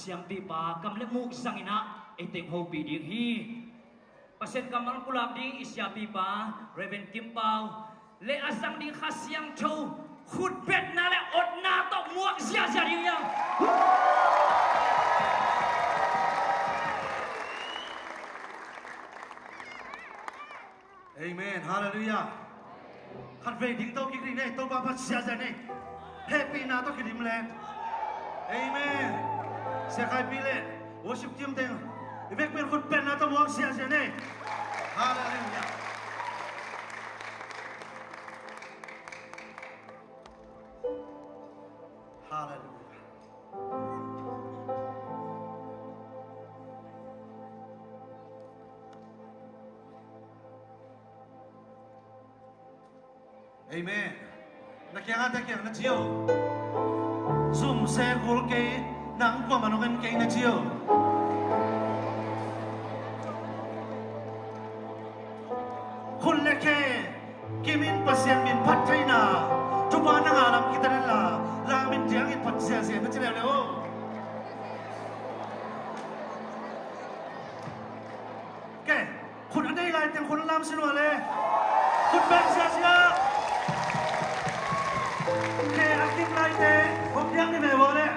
siam pipa kam le muk sangina eting ho pi ding hi pasen kamal kulap ding isya pipa Reven Kim Pau le asang ding khasiang tho khut bet na le ot na to muak sia sia ding yang Amen hallelujah khát về đỉnh tàu kinh này tàu ba phát sia sia này happy na to kinh lên Amen sẽ khai pi lên worship team tên việc bên khut bet na to muak sia sia này hallelujah hallelujah Amen. Nakiangat nakiang na Diyo. Zoom se kul kay nang pamanungan kay na Diyo. Kul leke kimin pasien min patay na. Tuba na alam kita nila. Lamin diyang it patsiya na Diyo leo. Okay. Kun anay lahat yung kun alam sinuwale. Kun bang siya. Okay, active light eh. Huwag niyang nimewole.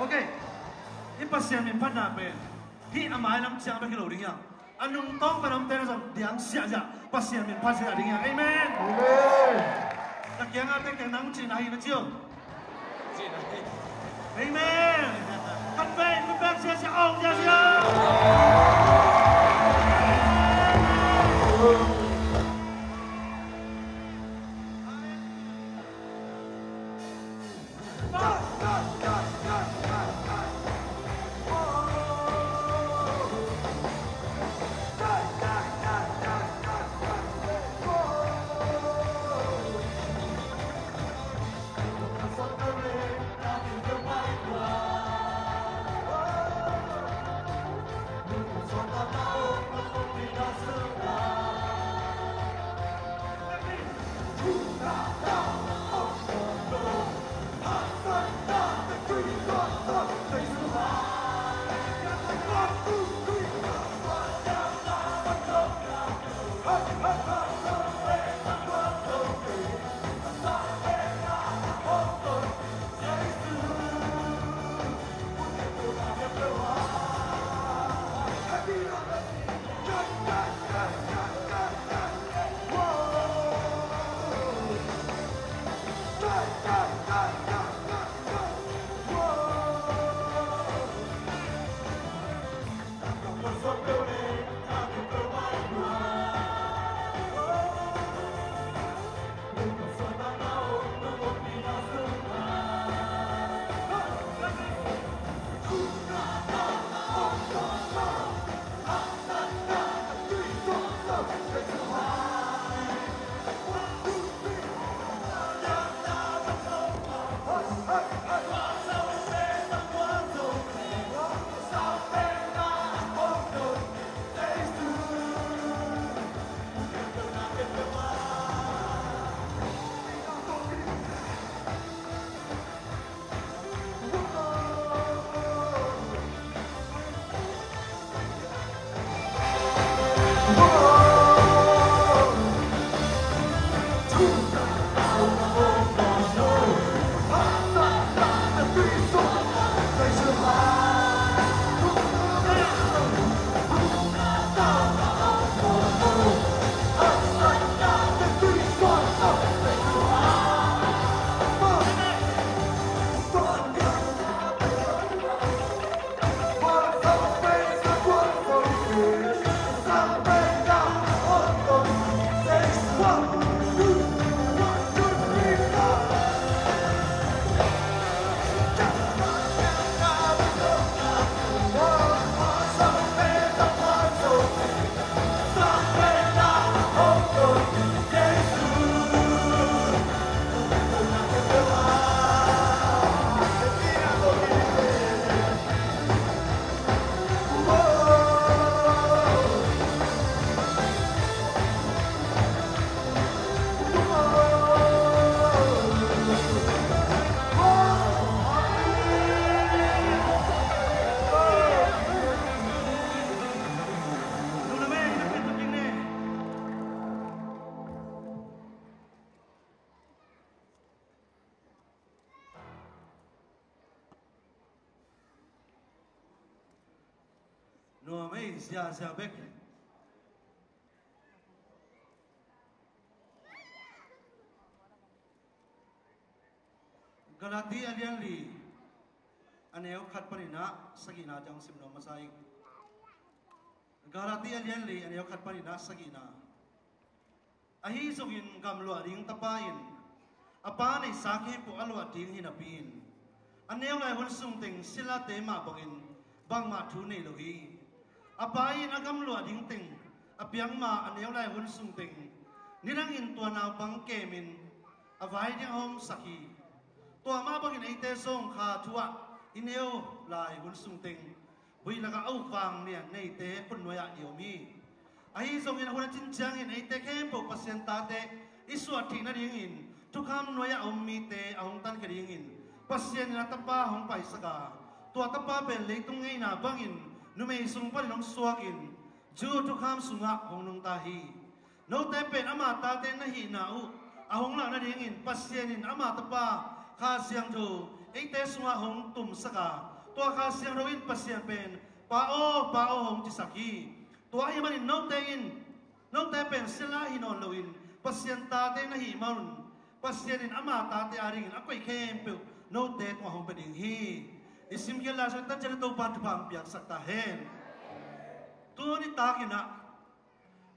Okay. Ipasyan min panapin. Di amay nam siyang bakilo rin yan. Anong tong panamtena sa diyang siya. Pasyan min pasyan rin yan. Amen. Amen. Nakyang atin kang nang chinahin na siyo. Amen. Kanbay, kubang siya siya. Ong siya siya. Sampai lo mấy xa bếc Galati alian li aneo khat panina sagina jang simno masai Galati alian li aneo khat panina sagina ahi zogin gamlo ring tapain apa nei sakhe pu alwa ting hinapin aneo lai hon sung teng sila te ma bangin bang ma thu nei lohi apain agam lo ring teng apiang ma aneo lai hon sung teng nirang in tua na bang kemin avai ding hom sakhi tua ma bangin ai te song kha thua ineo lai hon sung teng bui la ka au wang ne nei te kun noya yomi ai song in hon chin chang in ai te khem po pasien ta te iswa thina ring in tukam noya ommi te aung tan ke ring in pasien na tapa hong pai saka tua tapa ben leitung ngei na bangin numei sung pa long suakin ju tukam sunga hong nung tahi no te pen ama ta te na hi na u ahong la na ring in pasien in ama tapa kha siang jo ei te sunga hong tum saka tua kha siang ro in pasien pen pa o hong chi saki tua i manin no te pen sila hinon lo in pasien ta te na hi maun pasien in ama ta te aring akoi khem pe no te tua hong peding hi isim ke la so tan jere to pan pam piak sakta hen tu ni ta kina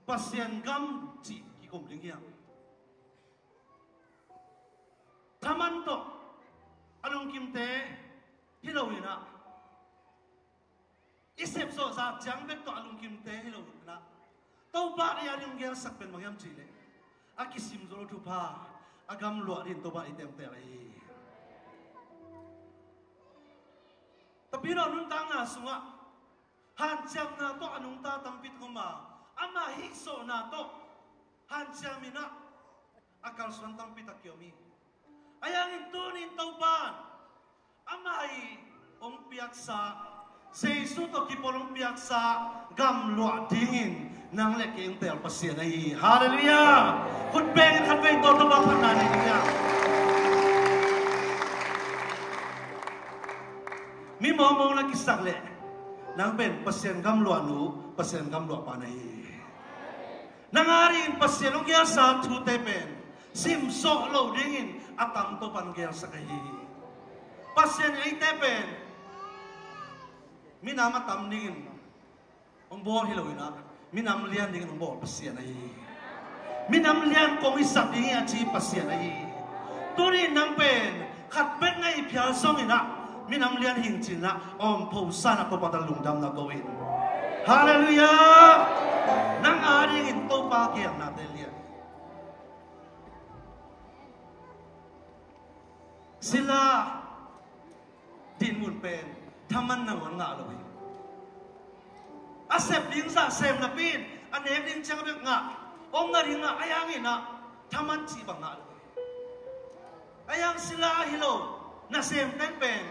pasien gam chi ki kom ling hiang taman to anong kim te hilowina isep so sa jang bek to anong kim te hilowina to ba ya ring gel sak pen mangyam chi le akisim zolo tu pa agam lo rin to ba item te lai tapi ro nun tang na sunga han cham na to anung ta tampit ko ma ama hi so na to han chamina akal swan tampit akyomi ayang tunin tauban amai ong piaksa seisu to kipolong piaksa gam lo dingin nang leke yung tel pasien ai hallelujah kut beng khat ve to ba phanan ni ya mi mo la kisak le nang ben pasien gam lo anu pasien gam lo pa nai nangarin pasien ong kya sa thu te pen sim so lo dingin atam to pan gel sakai pasien ai tepen minam atam dingin ong bol hilowina minam lian dingin ong bol pasien ai minam lian kong isap dingin achi pasien ai turi nang pen khat bet ngai phial song ina minam lian hing china om pho sana ko patal lungdam na goin hallelujah nang aring in to pa kyang na te lian sila din mun pen thaman na wan nga loi asep ding sa sem na pin anem ding chang bek nga ong na ring nga ayang ina thaman chi bang nga loi ayang sila hilo na sem ten pen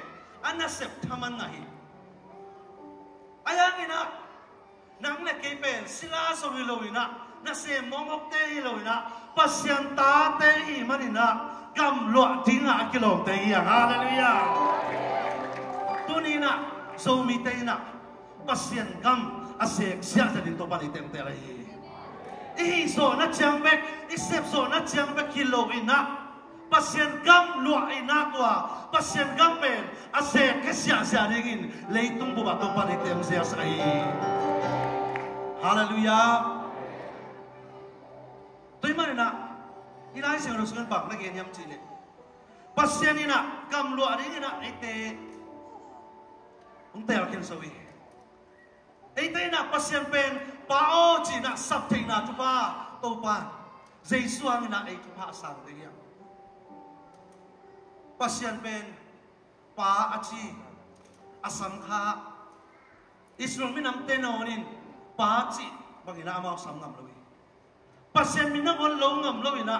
anasep thaman nga hi ayang ina nang le ke pen sila so hilo ina na sem mongok te hilo ina pasyan ta te hi manina gam lo tinga kilom te ya hallelujah tunina so mi te na pasien gam asek sia sa din to pa ni tem te lai i so na chang bek isep so na chang bek kilo ina pasien gam lo ina tua pasien gam pen asek ke sia sia dingin leitung bu ba to pa ni tem sia sai hallelujah toi manina ilai sing rosun bak na gen yam chile pasien ina kam lo ari ina ete ung te akin sawi ete ina pasien pen pao chi na sap thei na tu pa to pa jesu ang ina ai tu pa sang de ya pasien pen pa achi asam kha isrong minam te nonin pa chi bangina ma sam ngam lo pasien minang on lo ngam lo ina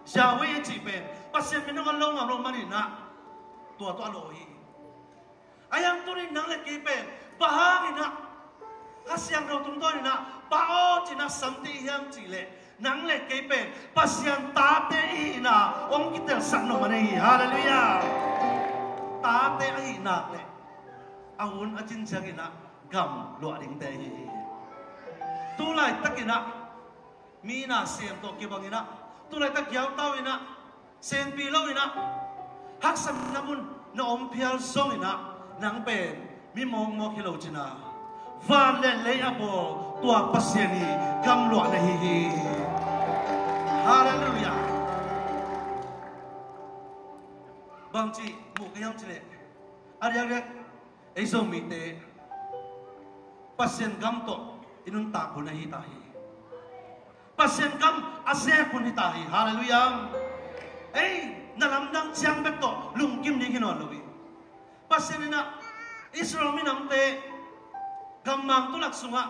Yahweh chi pen pasien minang lo ngam lo manina tua to aloi ayang turin nang le ki pen bahang ina kasyang ro tung to ina pao china samti hiam chi le nang le ki pen pasien ta te ina ong kitel san no mane hallelujah ta te ina le awun ajin jagina กำลวดดิ้งเตยตัวไรตะกินะมีน่าเสียงตัวเก็บบังอินะตัวไรตะเกียวเต้าอินะเซนปีโลอินะฮักสัมน้ำมันน้อมเพียลซองอินะนังเป็นมีมองมอกิโลจินะฟาเลนเลยอโบตัวปัสเซียนีกำลวดเลยฮาเลลูยาบางทีมุกยังเฉลยอะไรอย่างเงี้ยไอ้ส่งมีเตะปัสเซียนกำโตอินุนตาคนหิตาฮีปัสเซียนกำอาเซียคนหิตาฮีฮาเลลูยาเอ้ยนั่นลำดังเชียงเบ็ดโตลุงกิมนี่กินวันลูกปัสเซียนนี่นะอิสราเอลมีน้ำเตะกำมังตุลักสุงะ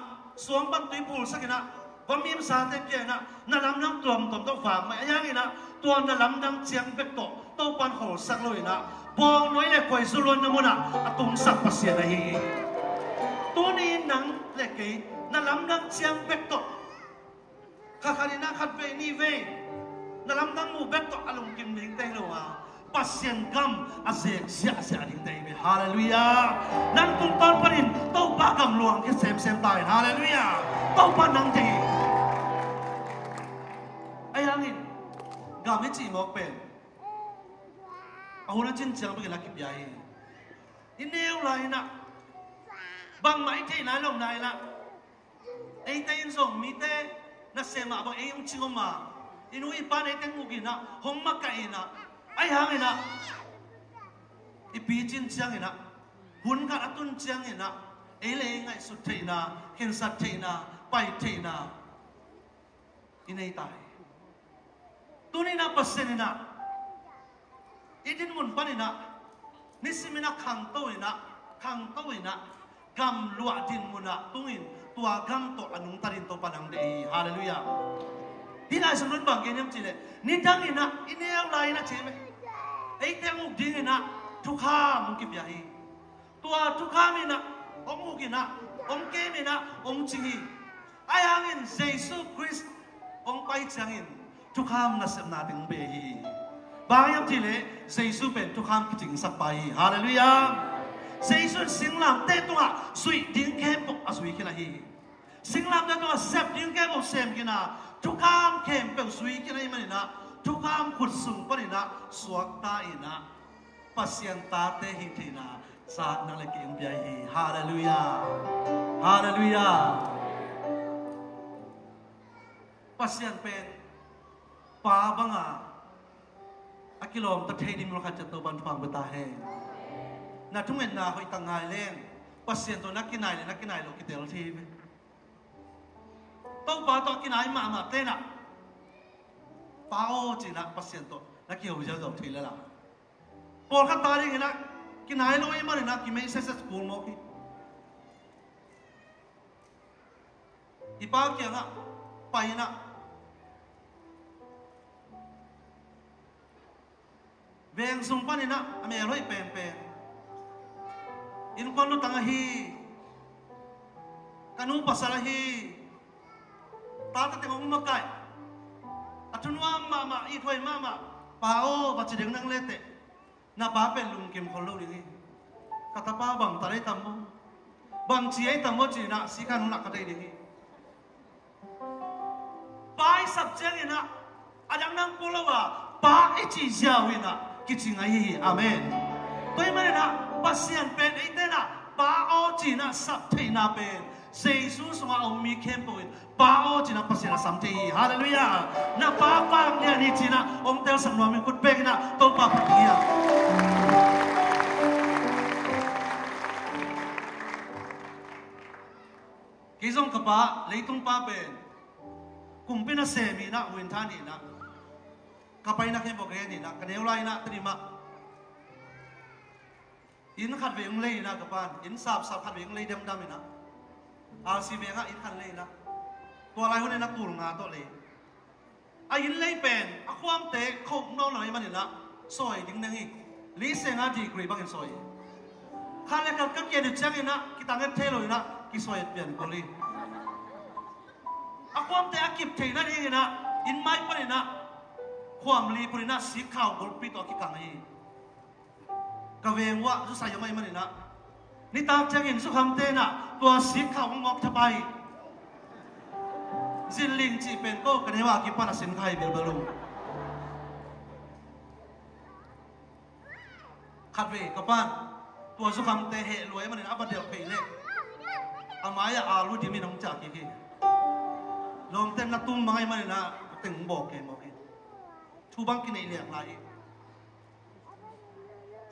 สวมปันตุยปูลสักนะว่ามีภาษาเทพเจ้านะนั่นลำดังตัวมันต้องฝากไม่ยังไงนะตัวนั่นลำดังเชียงเบ็ดโตต้องปันโหสักเลยนะบองน้อยเล็กกว่าสุรนนะมุนะตุงสักปัสเซียนฮีตัวนี้นังเล็กกี่นั่นลำดังเชียงเบ็ดโตข้าขณีน่าขัดเวนี่เวนั่นลำดังมูเบ็ดโตอารมณ์กิมลิงเตงโลวะปัสเซียนกำอาเซียเสียเสียลิงเตงฮาเลลูยานั่นตุงตอนปนินต้องปากำลวงแค่เซมตายฮาเลลูยาต้องปานังจีไอ้ยังนี่กำไม่จีมอกเป็นเอาละจินเชียงไปกันนักกิบใหญ่อินเดียอะไรนะบางไม่ที่ไหนลงไหนละไอ้เต้นส่งมีเต้นักเสมาบางไอ้ยังชิงออกมาอินุยปานไอ้เต้นมุกินะหงมักไก่นะไอ้หางนะไอ้ปีจินเชียงนะหุ่นกันอัตุนเชียงนะไอ้เลยไงสุดเทนะเห็นสัตเทนะไปเทนะอินไอ้ตายตัวนี้นะปัสเซนนะอีดินมุนปานินะนิสิมินะขังโตอินะขังโตอินะกำลวดดินมุนะตุงินตัวกำโตอนุตารินโตปานังเดย์ฮาเลลูยาที่นายสมรุนบางเกณฑ์ยังจีเลยนี่ดังอินะอินเดียอะไรนะเชื่อไหมไอ้เจ้ามุกดิ้งอินะทุกข้ามุกิบยาฮีตัวทุกข้ามินะอมมุกินะอมเกมินะอมจิฮีไอ้ยังอินเยซูคริสต์อมไปจังอินทุกข้ามนัสนาดึงเบฮีบางอย่างที่เละเยซูเป็นทุกคำคิดถึงสักไปฮาเลลูยาเยซูสิงลามเต้ตัวสุยดิ้งแค่ปกสุยกินอะไรสิงลามเต้ตัวเสพดิ้งแค่ปกเสพกินนะทุกคำเข้มเป็นสุยกินอะไรมันนะทุกคำขุดสุ่มปนินะสวกตาอินะปัสยันตาเตหิตินะสาดนั่งเล็กยังใหญ่ฮาเลลูยาฮาเลลูยาปัสยันเป็นป้าบังอาอากิโลมตะเทดิมรคัจตุบันฟังเบตาเฮนาทุ่งเงินนาคอยตั้งไงเล่งปัสเซียนตัวนักกินไหนเลยนักกินไหนโลกิเตลทีไปต้องป้าตัวกินไหนมาเต้นอ่ะป้าโอจีนะปัสเซียนตัวนักกินหัวเจ้าตัวทีแล้วล่ะปวดขัดตาดิกินนะกินไหนโลยมาเลยนะกินไม่เสร็จสกูลมอกีอีป้าเกี่ยงอ่ะไปนะเบงสุงปานินะอเมริกาเป็นอินคนนู้ตั้งฮีกันูปัสสาวะฮีตาตะเตงองมาไก่อัตุนว่ามาอีถอยมาป้าโอปัจเจงนั่งเล่เตะน่าป้าเป็นลุงเก็มคนโลกนี้กตาป้าบังตาได้ตั้มบังจีไอตั้มจีนะสิขานุนักกระไดนี้ป้าสับเจงนะอาจารย์นั่งพูดว่าป้าไอจีเจ้าวินะคิดจริงไงอาเมนตัวมันนะปัสยันเป็นไอ้เต้นะป้าโอจีนะสับเทน่าเป็นเซซูสมาเอามีเข้มปุ่นป้าโอจีนะปัสยันสัมเทฮาเลลูยานะป้าฟังเนี่ยนี่จีนะองค์เตลสังนวมิคุดเบกนะตัวป้าปฏิญากิจงกับป้าเลยตุ้งป้าเป็นกุมเป็นเสมีนะวินทานีนะข้าไปนักเรียนบอกเรียนนี่นะกันเอวไลนะตรีมาอินขัดเวียงเลยนะกับบ้านอินสับขัดเวียงเลยดำๆนี่นะอาซีเวียงอ่ะอินขัดเลยนะตัวอะไรคนนี้นักตูลงาตัวเลยอินเลยเป็นความเตะคบน้องหน่อยมันนี่นะซอยดิ้งนั่งอีกลิเซงาดีกรีบ้างอินซอยข้าเล็กกับเกียรติจังอินนะกิตังเงินเทโลอินนะกิซอยเปลี่ยนคนเลยความเตะกิบเทนั่นเองนะอินไม่ปนนะความรีบริณาสีขาวกรุบปีต่อกิกังไงกเวงว่าจะใส่ยังไงมันนะ นี่ตากจังอินสุขำเตนะตัวสิกเขางอกทบายจินลิงจีเป็นก็กันว่ากิปนาสินไข่เบลบลูขัดเวกับบ้านตัวสุขำเตะเหรวยมันอับเดียวไปเล็กอามายอาลูดิมีน้องจากกี่ลองเต้นนักตุ้มไม้มันนะตึงบอกเกมบอกเกมทูบังกินไอเลี้ยงไร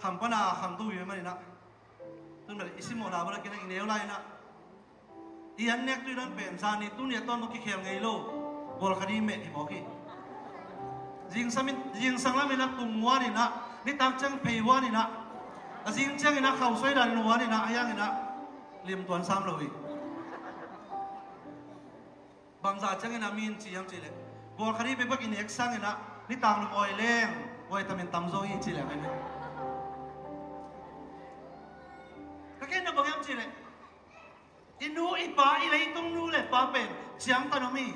คำปนาคำตู้อยู่มันนะตุ้มแบบอิสิโมนาบลากินไอเลี้ยงไรนะอีอันเน็กตัวนั้นเป็นซานิตุ้มเนี่ยตอนนกขี้เขียวไงโลบอลคดีเมทบอกเกยิงสังละมินักตุ้มวานี่นะนี่ตักจังเพย์วานี่นะยิงจังนี่นะเขาสวยดารินวานี่นะยังนี่นะเลี้ยมตัวซ้ำเลยบางจากจังนี่นะมีนจียังจีเลยบอลคดีไปบักอินเอ็กซังนี่นะนี่ต่างลงออยเล่งไว้ทำเป็นตำโซอีจีเลยไงเนี่ยก็แค่นั้นบางอย่างจีเลยอินูอีป้าอีเลยตรงนู้นเลยป้าเป็นจังตันมี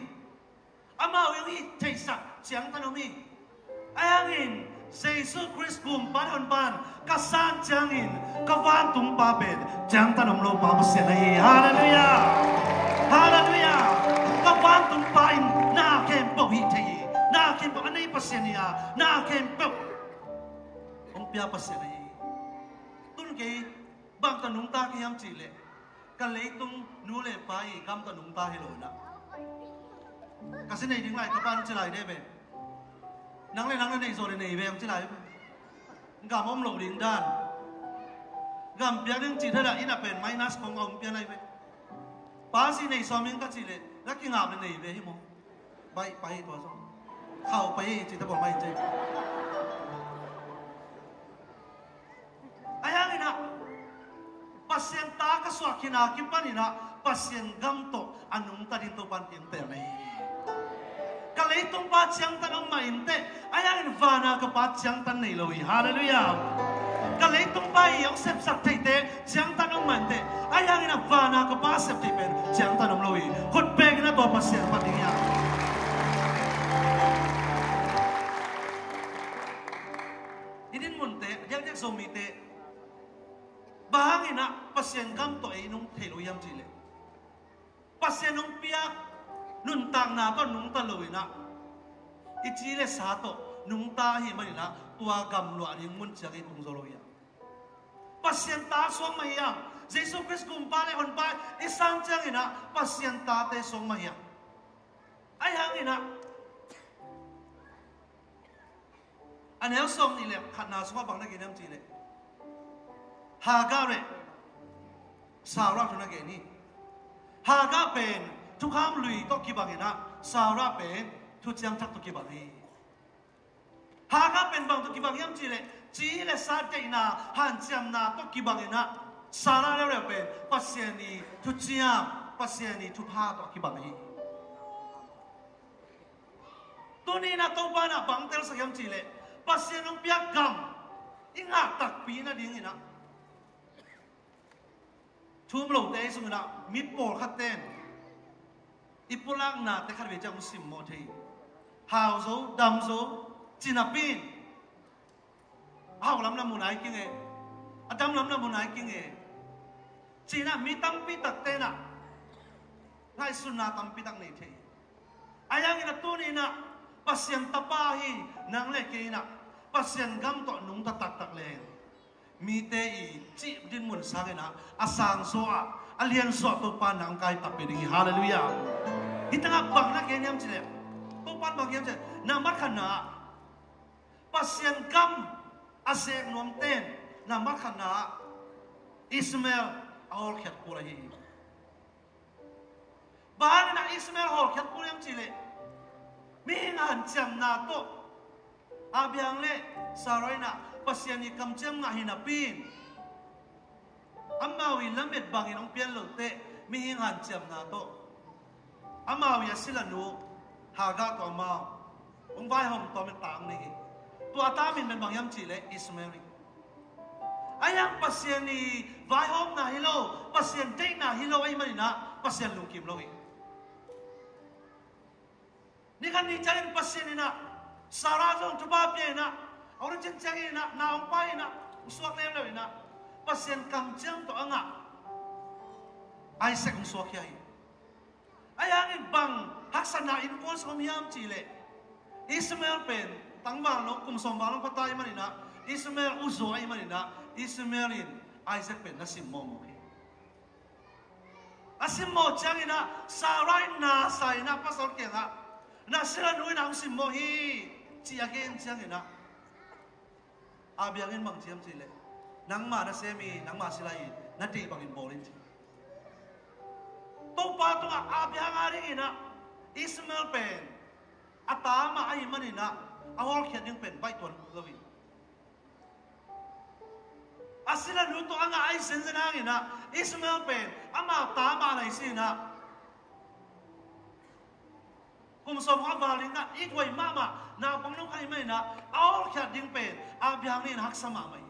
อามาวิวอีเทสักจังตันมีไอ้ยังอินเซซูคริสต์กุมปานปานกัสซันจังอินกวานตุงป้าเป็นจังตันมโลป้าบุษย์เลยฮาเลลูยาฮาเลลูยากวานตุงป้าอินน่าเข้มปวิเทียน่าเข้มปอันนี้ปัสยานียน่าเข้มปองเปียปัสยานีตุนเกย์บางตันนุงตาเขียมจีเลยกันเลยตุงนูเลป้าอีกำตันนุงตาเฮโลนะกัสเนยดิ้งไล่กับบ้านจะไล่ได้ไหมนังเลยในโซนในเวงที่ไหนกำมอมหลบดิ้งด้านกำเปียดึงจีเท่าไรอิน่ะเป็นไมนัสขององเปียไหนเวป้าสิในซอมิงก็จีเลยแล้วกินอาบในเวหิมงไปตัวซอเข้าไปจีตะบอกไม่เจ๊ไอ้ยังไงนะปัสเซียนตากระสวกขินาคิปันนี่นะปัสเซียนกำโตอันนุ่งตัดอินโตปันเตียงเตะเลยกะเลยตรงปัจจังตันองมาอินเตไอ้ยังฟานากับปัจจังตันในโลยฮาเลลูยากะเลยตรงไปยองเซฟสักเตะจังตันองมันเตไอ้ยังฟานากับปัสเซฟเตเป็นจังตันองโลยคนเปกนะตัวปัสเซียนปันนี่ยาอินมุนเตยังสมิเตบางอินะปัสเซียนกำตัวไอ้นุ่งเทลุยามจีเลปัสเซียนนุ่งเปียนุ่นต่างนาก็นุ่งตะลุยนะอิจีเลสาโตนุ่งตาหิมันนะตัวกำลัวนี่มุนจากไอ้ตุงโซโลยาปัสเซียนตาสวงมายังเยซูคริสต์กุมปาเลอนปาอิสังจังอินะปัสเซียนตาเตสวงมายังไอ้ยังอินะอันนี้ส่งนี่แหละขันนาสวะบางนักเรียนน้ำจีเลยฮากาเรสาวรักทุนนักเรียนนี่ฮากาเป็นทุกคำลุยต้องกี่บางนะสาวรักเป็นทุกเชียงทักต้องกี่บางนี่ฮากาเป็นบางต้องกี่บางน้ำจีเลยจีเลยสาเจน่าฮันเชียมนาต้องกี่บางนะสาระเร็วเป็นปัสเซียนีทุกเชียงปัสเซียนีทุกภาคต้องกี่บางนี่ตัวนี้นะตัวบ้านนะบางเตลสักน้ำจีเลยปัสเซียนองเปียกกำอิงอาตักปีนะดิ้งอินะทุ่มโลเตสุนะมิปโปลขัดเต้นอิปุลังนาเตขัดเวจังมุสิมโมเทฮาวโซดัมโซจินาปินฮาวลำน้ำมุนายกิงเออดัมลำน้ำมุนายกิงเอจีน่ามีตั้งปีตักเต้นะไงสุนาตั้งปีตักนี่เทอายังอินะตัวนี้นะปัสเซียนตะปาฮีนังเล็กอินะปัสเซียนกำต่อนุ่งตะตักเลงมีเตอีจีดินมุนสังนะอาสังโซอาอเลียนโซตัวปานังกายตับเป็นอย่างนี้ฮาเลลูยาที่ตั้งบังนักเรียนยังจีเลยตัวปานบังยังจีนามักขณะปัสเซียนกำอาเซกนวมเต้นนามักขณะอิสมาเอลเอาเขียดกูเลยบ้านนะอิสมาเอลเอาเขียดกูยังจีเลยมีงานจำนาโตอาเบียงเล่สารอยนะปัสยานิคำเจ้างาหินาปีนอามาวิลเม็ดบางอินองเปียนโลเตมีงานจำนาโตอามาวิสิลานูฮากาตัวมาองค์ใบหอมตัวเป็นต่างนี่ตัวตามินเป็นบางยามจีเลอิสมาเอลอายังปัสยานีใบหอมนาฮิโลปัสยานเตนาฮิโลไอ้มันนะปัสยานลุงกิมโลอีนี่kan ni cari pasien ina sarazong coba pia ina orang cencang ina na umpai ina usuak lem lem ina pasien kam jam to anga Isaac ang suwakyay ayangin bang haksana in ko sa miyam chile Ismael pen tangba no kum sombang patay manina Ismael uzo ay manina Ismaelin Isaac pen nasimmo mo asimmo changina sarai na sai na pasal kenga na sila nuin ang simmo hi chiagen changina abiangin mang chiam chile nang ma na semi nang ma sila in na di bangin bolin chi to pa to abiang ari ina Ismael pen atama ay manina awal kiyading pen bai tuan gawin asila luto anga ay sensenangin na Ismael pen ama tama na isina kung sa mga baling na itway mama na pangnong kayo may na awal kiyading pen abiyang rin haksa mamay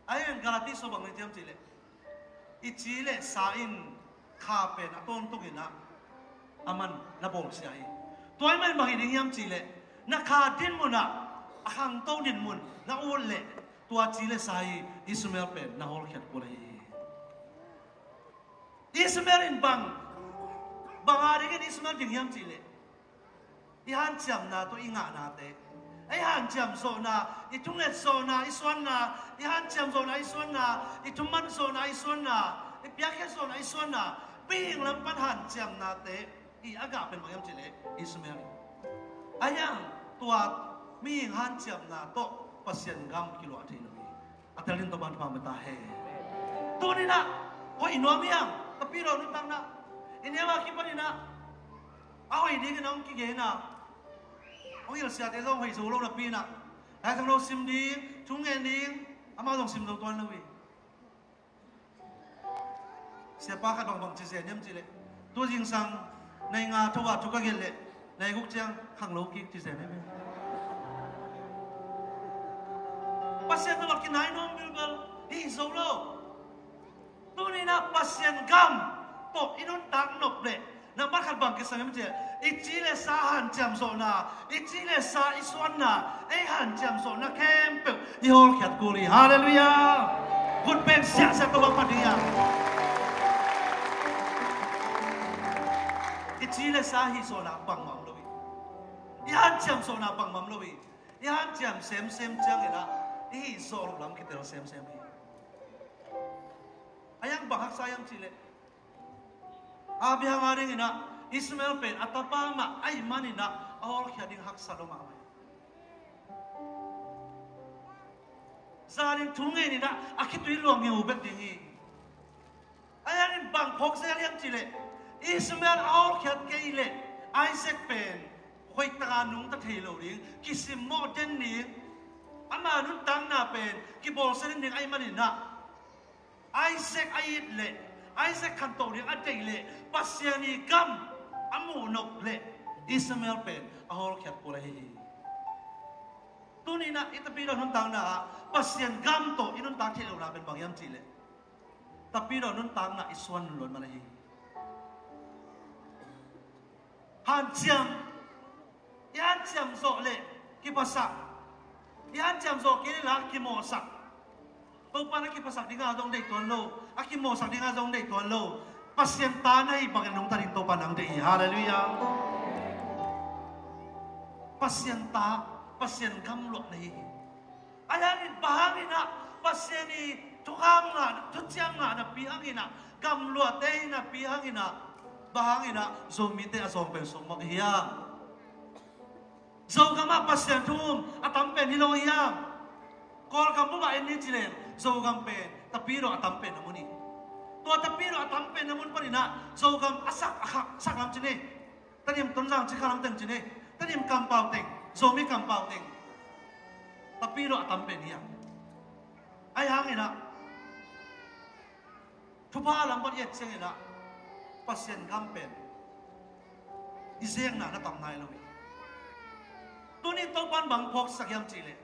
ayun galatiso bang nitiyam chile ichile sain kapen aton tugin na aman nabong siya tuay may mahining yam chile nakadin mo na akang to din mo na ule tua chile sai Ismael pen na hol khat kulay Ismael in bang bangaringin Ismael ding yam chile ihan jam na to inga nate ay han jam so na itunget so na iswan na ihan jam so na iswan na ituman so na iswan na ipiakhe so na iswan na bing lampan han jam nate i aga pen mayam chile Ismael ayang tua mi han jam na to pasien gam kilo atin ni atalin to ban pamata he to ni na ko inom yang tapi ro nutang na inewa ki pa ni na awai di nang ki ge na oi yo sia de zo hui zo lo na pi na ai thang lo sim ding chung ngen ding ama dong sim dong tuan lo wi sia pa khat bang bang chi se nyam chi le to jing sang nai nga thowa thu ka gel le nai guk chang khang lo ki chi se ne pasien to ki nai nom bilbal hi zo lo tu ni na pasien gam to inun tak nop le na ba khat bang ki sang je ichile sa han jam so na ichile sa iswan na ai han jam so na kem pe i hol khat kuli hallelujah kun pen sia sa to ba dia ichile sa hi so na bang mam lo i han jam so na bang mam lo i han jam sem chang ina i so lo lam ki te sem ayang bahak sayang chile abiyang aring ina Ismael pen atapama ay manina all kiyading haksa lo mamay zaring tungay nina akito ilong yung ubek dingi ayanin bang pok sa yang chile Ismael all kiyad kaile Isaac pen hoy taganung tathelo ring kisim mo den ni ama nun tang na pen kibol sa ning ay manina Isaac ayit le Isaac kanto ring atay le pasyani gam amu nok le Ismael pen ahol khat pulahi tunina itapiro nun tang na pasien gam to inun tak thelo la ben bangyam chile tapiro nun tang na iswan lon manahi han jam yan jam zo le ki pasak yan jam zo ki la ki mo sak to pa na ki pasak dinga dong dei ton lo aki mo sak dinga dong dei ton lo pasien tanay Panginoong tanin to panang dei hallelujah pasien gamlo na hi ayanin bahangin na pasien ni tukang na tutyang na pihangin na gamlo atay na pihangin na bahangin na zomite asong pensong maghiyang zo gama pasien tum atampen hilong hiyang kol kamu ba ini chilen zo gampen tapiro atampen namuni tua tapiro atampen namun panina zo gam asak akak saklam chine tanim tonjang chikalam teng chine tanim kampau teng zomi kampau teng tapiro atampen hiyang ay hangina tupa lambat yet sengina pasien gampen iseng na natamnay lawi tunin topan bang pok sakyam chile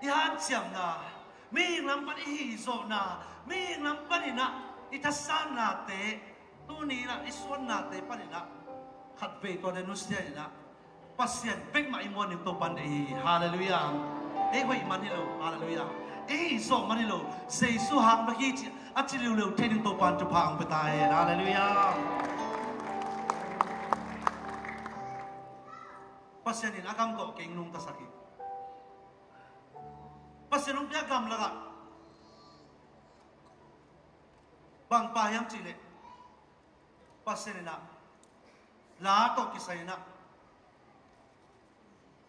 ihan siam na ming lampat ihiso na ming lampat ina itasan nate tuni na iswan nate panina khatve to denusya ina pasien bek ma imon ning topan hallelujah hoi manilo hallelujah so mani lo sei su hang ba hi a chi liu training to pan to phang pe ta he hallelujah pasyanin akam to keng nung ta sakit pasyanong pia gam laga bang payam chile pasyanina la to kisayna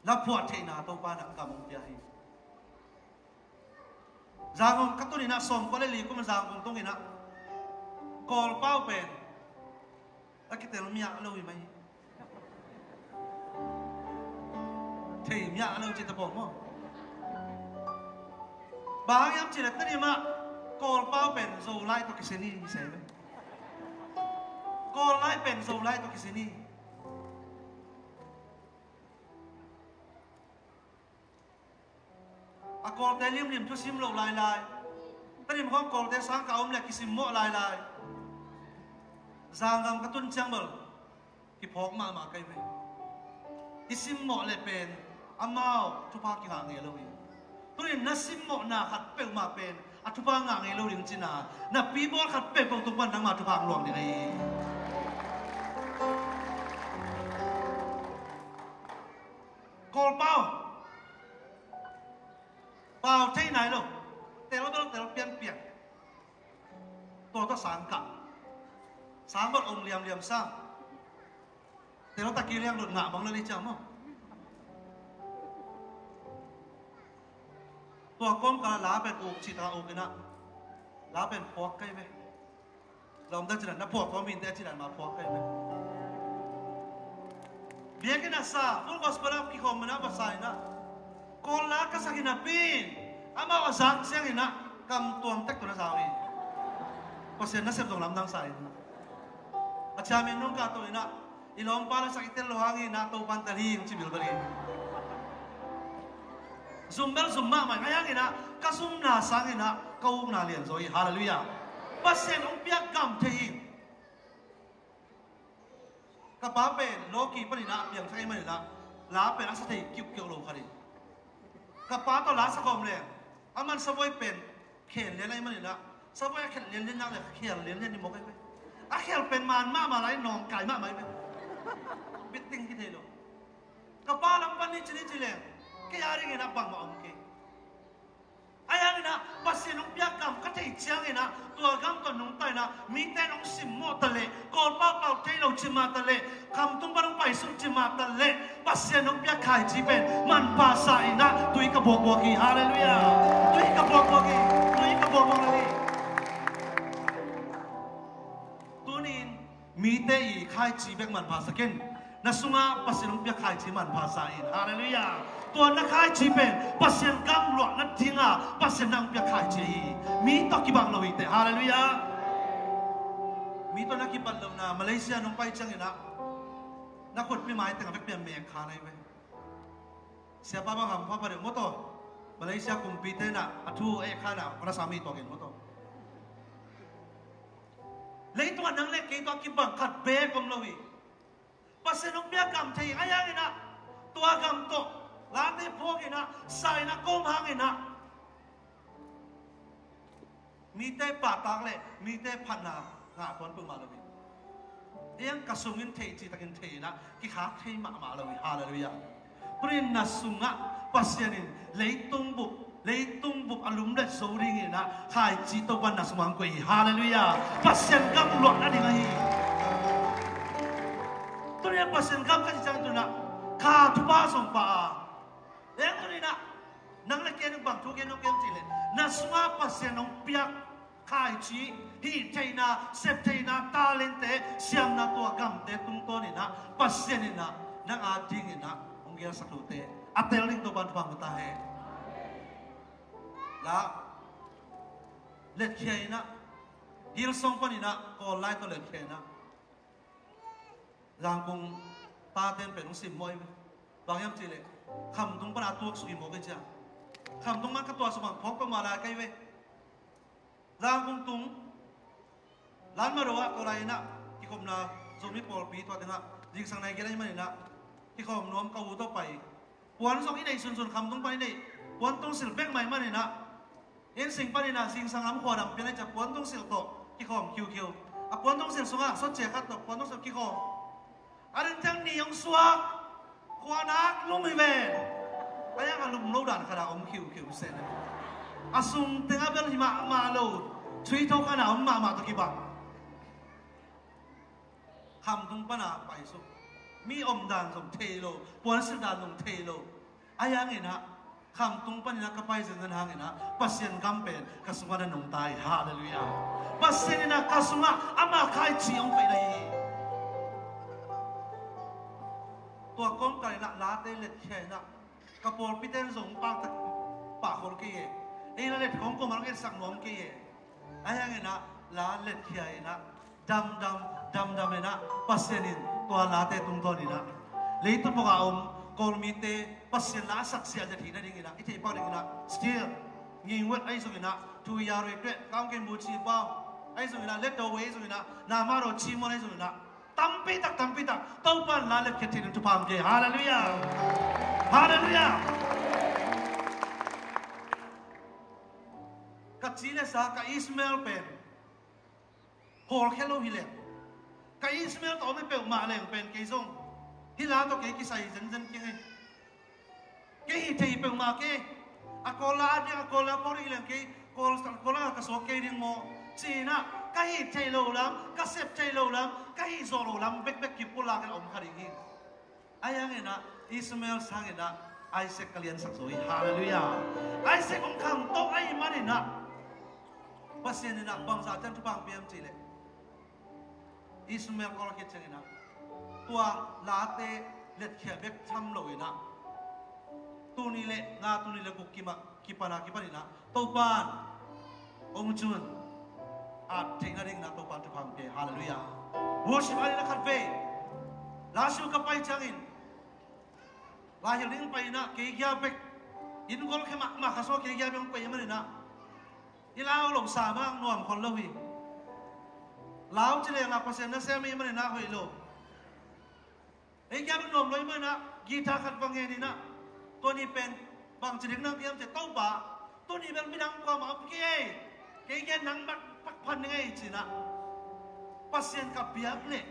la puat theina to pa na kamong pia hi zangong katunina som ko le li ko ma zangong tongina kol pau pen akitel mia lo wi mai thei mia lo chi ta pom mo bang yam chi le tani ma kol pau pen zo lai to kiseni se ve kol lai pen zo lai to kiseni a kol te lim chu sim lo lai lai tani ma kol te sang ka om le kisim mo lai lai zangam katun chang bol ki phok ma kai ve isim mo le pen amao tu pa ki ha nge lo wi turin nasim mo na khat pe ma pen atu pa nga nge lo ring china na pi bol khat pe ko tu pan nang ma tu pa luang ni ai kol pao pao thei nai lo te lo pian pian to ta sang ka sang bot om liam sang te lo ta ki liang lut nga bang le cha moตัวก้มกาลาเป็นอุกชิตาอุกนะลาเป็นพวกใกล้ไหมเราไม่ได้จิตนะพวกเขามีแต่จิตมาพวกใกล้ไหมเบียกันนะซาฟุลกอสเปล่ากี่คนมันนะภาษาอินะคนละก็สักนะปีนอามาว่าสักเสียงอินะกำตัวเต็กตัวนะสาวีเพราะเสียงนั้นเสียบตรงลำดังสายอาจารย์มีนุ่งกาตัวอินะอีลองปาละสักอิเตลโลหังอินะตัวปันตะลีงจิบิลบรีZumbel zumma mai ngayang ina kasum na sang ina kaung na lian zoi hallelujah pasien ong piak gam thei ka pa pen loki panina piang thai mai la la pen asa thei kyuk lo khari ka pa to la sa kom le aman saboi pen khen le lai mai la saboi khen len nang le khen len ni mo kai a khen pen man ma lai nong kai ma mai bit ting ki thei lo ka pa lam pan ni chile kaya rin ina bang maong ke ayang ina pasinong piakam katay chang ina tuagam to nung tay na mite nung simmo tale kol pau tayo chima tale kam tung parang paisong chima tale pasinong piakay jipen man pasa ina tuwi ka bogbogi hallelujah tuwi ka bogbogi tunin mite i kay jibek man pasa ken nasunga pasinong piakay jiman pasa in hallelujahตัวนักขายจีเป็นปัสยันกำหลวงนัดทิ้งปัสยันนังเปียขายจีมีตอกิบังเราอีกแต่ฮาเลลูยามีตัวนักกิบังเรานะมาเลเซียน้องไปจังเห็นนะนักคนไม่หมายแต่กับเปลี่ยนเมียขาในเว้ยเสียป้าบังคำพ่อประเดี๋ยวมดตัวมาเลเซียกุมปีเตนะอัฐูข้านะคนสามีตัวเห็นมดตัวเลยตัวนังเล็กกี่ตัวกิบังขัดเบะกำเราอีกปัสยันน้องเปียกำจีอายังเห็นนะตัวกำตัวลานที่พวกอินะใส่นักก้มหางอินะมีแต่ปาตักเลยมีแต่พันนางาคนปุ่มมาเลยเอียงกระสุนเทจีตะกินเทนะกี่ขาเทมาเลยฮาเลลูยาปรินนัสุงะปัสยานินเลยตุงบุกอารมณ์เด็ดสูริงินะขายจีตวันนัสมังกุยฮาเลลูยาปัสยานกัมหลวงนั่นเองไงตัวนี้ปัสยานกัมกันจังตัวนะข้าทุบาส่งป่าเอ็งตัวนี้นะนังเล็กเกนบังทุกเกนน้องเกมจีเลยนัสมาปัสยานน้องเปียกขายจีฮีเทน่าเซฟเทน่าตาเลนเตเสียงน่าตัวกัมเตตุงตัวนี้นะปัสยานินะนักอาจิงนะองเกียสักตัวเตอัตเตลิงตัวบันฟังมุตาเฮละเล็กเขียนะฮิลส่งปนินะก็ไล่ตัวเล็กเขียนะร่างกงตาเต็มเป็นองสิมมวยบางยามจีเลยคำตรงปนาตัวสุกิโมกันจ้าคำตรงมันก็ตัวสมังพกประมาณอะไรกันเว้ยร่างกงตุงร้านมาดูว่าก็ไรนะที่คมนาโซมิปอลปีตัวเดียวนะยิงสังในกันได้ไหมนะที่เขาหนุ่มเขาตัวไปวันสองที่ในส่วนคำตรงไปในวันตรงสิลเบกใหม่มาเนี่ยนะ in sing panina sing sangam khodam pian cha pon tong sil to ki khom QQ a pon tong sil sunga so che khat to pon tong sil ki khom arin jang ni yong suak khwanak lumi ven aya alum lo dan khara om QQ sen asung tenga bel hima ma lo chui to kana om ma to ki ba kham tung pana pai so mi om dan som thelo pon sil dan long thelo aya nge na kham tung panina ka pai zen hang na pasien kampen kasunga na nong tai hallelujah pasien na kasunga ama khai chi ong pai dai to kom kai na la te let khe na kapol piten zong pa tak pa khol ke ye ei na let kom ko mar ke sak nom ke ye aya nge na la let khe na dam na pasienin to la te tung to ni na leitu mo ka kolmite pasien la sak sia ja thina ding ina ite pa ding ina still ngi wet ai so ina tu ya re twe kaung ke mu chi pa ai so ina let away so ina na ma ro chi mo ai so ina tampi tak to pan la let ke tin tu pam je hallelujah hallelujah ka chi le sa ka Ismail pen hol khelo hi le ka Ismail to me pe ma leng pen ke song hila to ke ki sai zen ki hai ke hi thei pe ma ke akola adi akola pori leng ke kola ka so ke ring mo china ka hi thei lo lam ka sep thei lo lam ka hi zo lo lam bek ki pula ka om khari hi ayang ena Ismail sang ena Isaac kalian saksoi hallelujah Isaac om kham to ai manina pasien ena bangsa chan tu bang pm chile Ismail ko ke chena tua late let khia bek tham loi na tu ni le kukima kipana na to pan ong chun a thina ring na to pan tu phang ke hallelujah worship ali na khat ve la shu ka pai changin la hi ring pai na ke gya bek in gol khema ma khaso ke gya bek pai mani na ilao long sa bang nuam khon lo hi lao chile na pasen na se mi mani na hoi lo ei kya ben nom loi ma na gita khat bang he ni na to ni pen bang chring nang yam che to ba to ni bel mi dang ko ma ke ke nang bak pak phan ngai chi na pasien ka piak le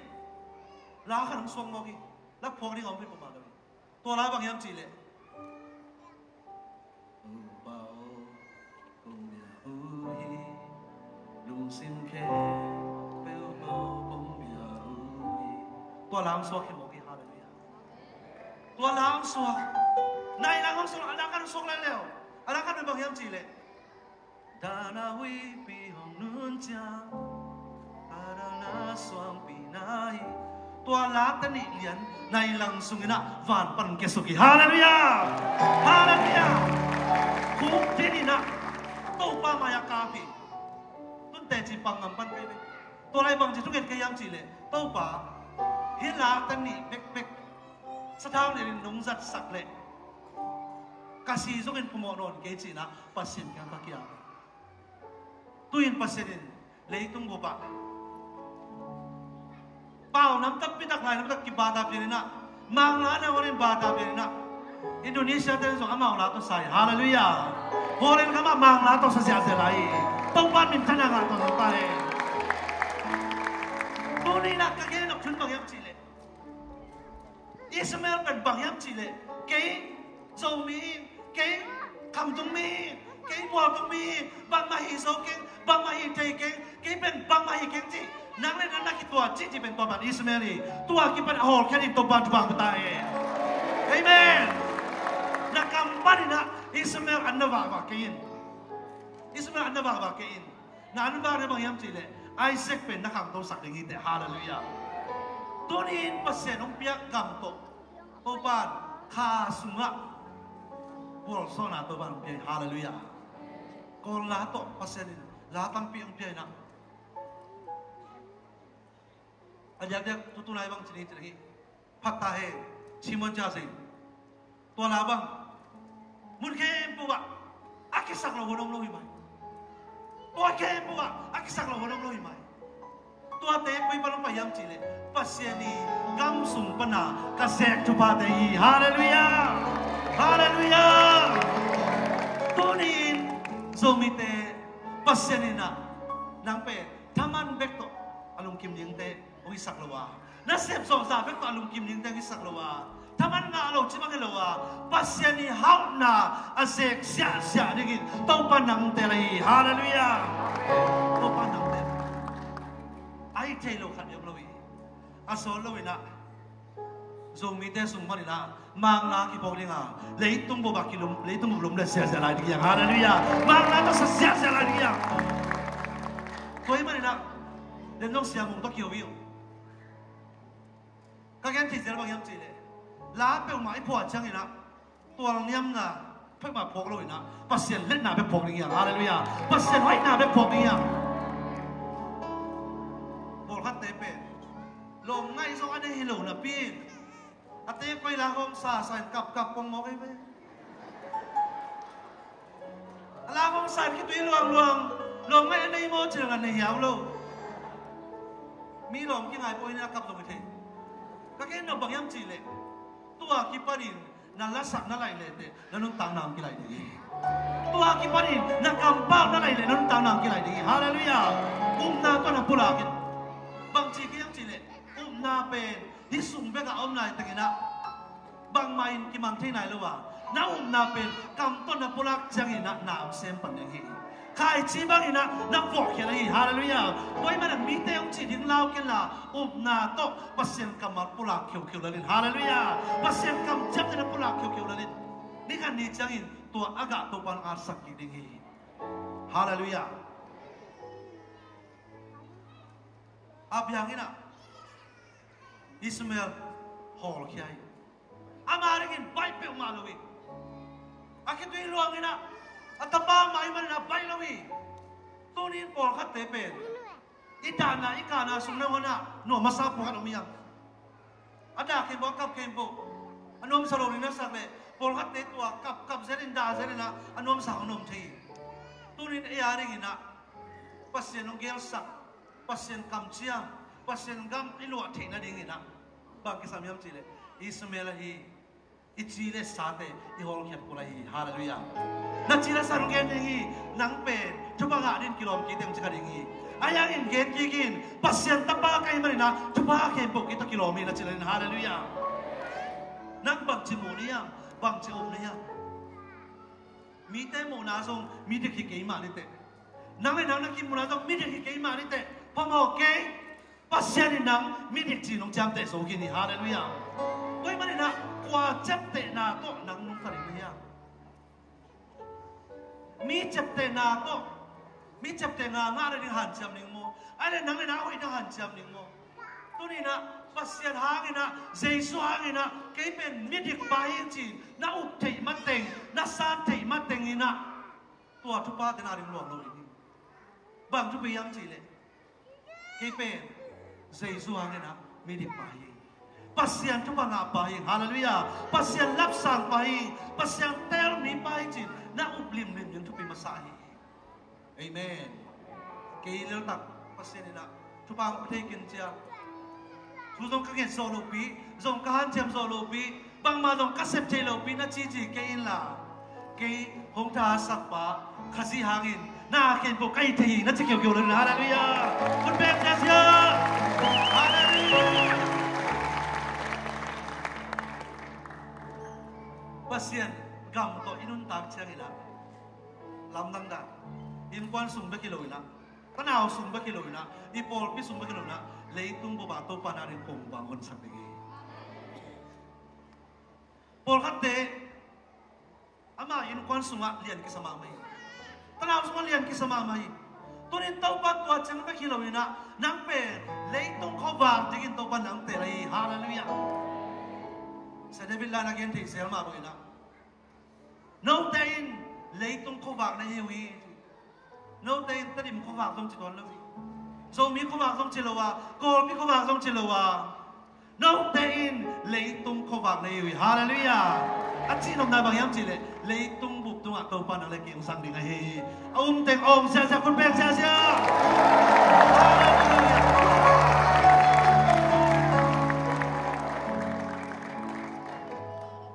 la khan song mo ki la phok ri ngom pi pa ma lo to la bang yam chi le ba o kum ya hu hi lung sim ke pe o bom ya hu hi to lam so kiตัวล้างสวกในล้างของสวกอาการสวกแล้วอาการเป็นบางอย่างจีเลยดานาวิปีหงนุนจางอารานาสวงปีนายตัวล้างตันอีเลียนในหลังสุงนะวานปันเกสุกิฮาเลลูยาฮาเลลูยาคุกที่นี่นะตัวป้ามายากาพีตุนแต่จีปังงำปันไปเลยตัวไรบางจีทุกเห็นแค่ยังจีเลยตัวป้าเห็นล้างตันนี่เบ็กสะท้าวเนี่ยนุ่งจัดสักเลยกาซีส่งเงินพมอนเกจินะปัสสินกันตะกี้ตุยนปัสสินเลยตุ้งบุบะเป่าน้ำตักพิทักษ์ไหลน้ำตักกีบาตาเปลี่ยนนะมังลาเนี่ยวันนี้บาตาเปลี่ยนนะอินโดนีเซียเต็มส่งอามังลาตัวใส่ฮาเลลูยาโฮเรนเขามามังลาตัวเสียเสียไหลต้องบ้านมินทนางานตัวสุดท้ายตัวนี้นะก็แค่นกชุนบางอย่างจีเลยอิสมาเอลเป็นบางอย่างจีเลยเก๋โจมีเก๋คำตรงมีเก๋บัวตรงมีบางมาฮีโซเก๋บางมาฮีเทเก๋เก๋เป็นบางมาฮีเก๋จีนักเล่นนักกีตัวจีเป็นตัวบันอิสมาเอลตัวกีเป็นโฮลแค่นี้ตัวบันตัวบังตายเอเมนนักกำปั้นนะอิสมาเอลอันนั้นว่าเก๋อินอิสมาเอลอันนั้นว่าเก๋อินนั่นว่าเรื่องบางอย่างจีเลยไอเซคเป็นนักขังตัวสักอย่างนี้แต่ฮาเลลูยาตัวนี้ภาษาองเปียกำโตตัวบ้านข้าสุงะบุรุษสนาตัวบ้านองเปียฮาเลลูยาก่อนลาโตภาษานี้ลาตั้มปีองเปียนะอันยังเดียกตุนายบังชนิดนี้พักตาเหชิมอนจ่าสิตัวลาบังมุนเข้มปัวอากิสักเราหัวน้องโลหิมปัวเข้มปัวอากิสักเราหัวน้องโลหิมตัวเตะไปบอลไปยามจีเลยปัสยานีกำสุงปนากระเสกทุบาเตยฮาเลลูยาฮาเลลูยาตัวนี้ Zomite pasyanina nang pe taman bekto alung kim ning te o isaklawa na sep som sa bekto alung kim ning te isaklawa taman nga alo chimang ilawa pasyani hauna asek sia digin taupan nang telai hallelujah taupan nang te ai telo khan yom lowi asol lowi na Zomite sumari na mang na ki pawlinga leitung bo bakilum leitung bo lumle sia la dia hallelujah mang na to sa sia la dia koi mari na den dong sia mong to kiu wi ka gen ti zel bang yam chi le la pe mai phwa chang ina tuang niam na phai ma phok lo ina pasien let na be phok ni ya hallelujah pasien hoi na be phok ni ya bol khat te pe lom ngai so ane hi lo na pin ate koi la hom sa kap pong mo kai be la hom sa ki tui luang lom ngai ane mo chang ane hiao lo mi lom ki ngai poi na kap lo me the ka ken no bang yam chi le tua ki parin na la sak na lai le te na nun tang nam ki lai di tua ki parin na kampau na lai le na nun tang nam ki lai di hallelujah na to na pula kin bang chi ki yam chi le na pen hi sum be ka lai tengina bang main ki mang thei nai lo wa na na pen kam to na pulak chang ina na sem pan ne hi khai chi bang ina na vok ke lai hallelujah koi ma mi te ong chi ding lao ken la na to pasien kamar pulak khiu la lin hallelujah pasien kam chap na pulak khiu la lin ni kan ni chang in to aga to pan ar sak ki ding hi hallelujah abyang ina Ismail hol kiai amaringin bai pe malawi akit wi luang ina atapa mai man na bai lawi tunin por khat te pen idana ikana sumna wana no masa po kan umiya ada ke bo kap ke bo anom sarori na sakle por khat te tua kap zerin da zerina anom sa anom thei tunin ayaring ina pasien ong gel sak pasien kam chiam pasien gam ilua theina ding ina bang kisam yam chile Ismail hi ichile sate I hol khep kulai hallelujah na chila sarung gen hi nang pe chuba ga din kilom ki teng chika ding hi ayang in gen ki gin pasien tapa kai marina chuba ke bok ito kilomi na chila hallelujah nang bang chimoniya bang chimoniya mi te mo na song mi de ki ke ma ni te nang le nang na ki mo na song mi de ki ke ma ni te pomo ke pasien ni nang mi de chi nong jam te so ki ni hallelujah koi marina qua chấp tệ na to nang nung kari niya mi chấp tệ na to mi chấp tệ nga nga rin han cham ning mo ale nang na hoi na han cham ning mo tu ni na pasien hangin na jesu hangin na kay pen mi dik bayin chin na up thei mateng na san thei mateng ina tua tu pa te na ring luang lo ni bang tu biyam chi le kay pen jesu hangin na mi dik bayin pasien tu bang apai hallelujah pasien lap sang pai pasien tel ni pai chin na uplim lim yung tu pi masahi amen kay lel tak pasien ina tu bang thei kin chia tu dong ka gen solo pi dong ka han chem solo pi bang ma dong ka sep che lo pi na chi kay in la kay hong tha sak pa khazi hangin na ken bo kai thei na chi kyo lo hallelujah kun be sia hallelujah pasien gam to inun tak chang ina lam dang da in kwan sum ba kilo ina tanaw sum ba kilo ina ipol pi sum ba kilo ina leitung bo ba to panarin kong bangon sa tigi pol khatte ama in kwan suma lian ki sama mai tanaw suma lian ki sama mai tunin tau pa to chang ba kilo ina nang pe leitung kho ba digin to pa nang te lai hallelujah sa David la naging thei selma bo ina no tain leitung kho wak na hiwi no tain tadim kho wak dong chidon lawi so mi kho wak dong chilowa kol mi kho wak dong chilowa no tain leitung kho wak na hiwi hallelujah at sino na bang yam chile leitung bup tung at to pa nang leki sang ding hi teng om sia kun pek sia hallelujah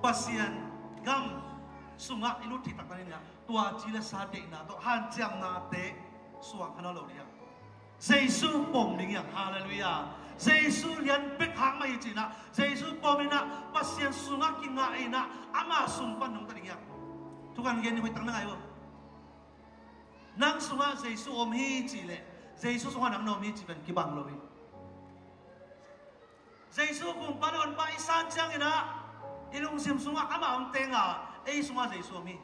pasien gam sunga ilu thitak na niya tua chile sa de na to han cham na te suang hana lo dia Jesus pom ding yang hallelujah Jesus lian bek hang mai chi na Jesus pom ina pasien sunga kinga ina ama sumpan nong ta ding yang tukan gen ni hoi tang na ai wo nang sunga Jesus om hi chi le Jesus sunga nang no mi chi ben ki bang lo wi Jesus pom panon pa isan chang ina ilung sim sunga ama om tenga ei sunga Jesus mi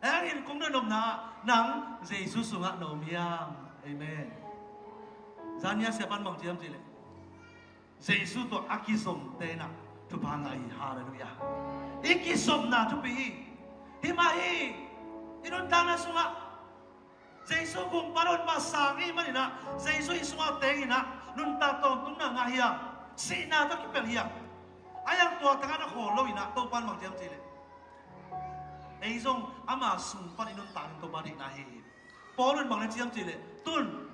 in kung na nom na nang Jesus sunga nom yang amen zanya siapan mong chiam chile Jesus to akisom te na tu pangai hallelujah ikisom na tu pi himahi inon tana sunga Jesus kung panon masangi manina Jesus isunga te ina nun ta tong tung na ngahia sina to kipel hiya ayang tua tanga na kholo ina to pan mong chiam chile ei zong ama sung pan inun tang to badi na hi polun bang na chiam chile tun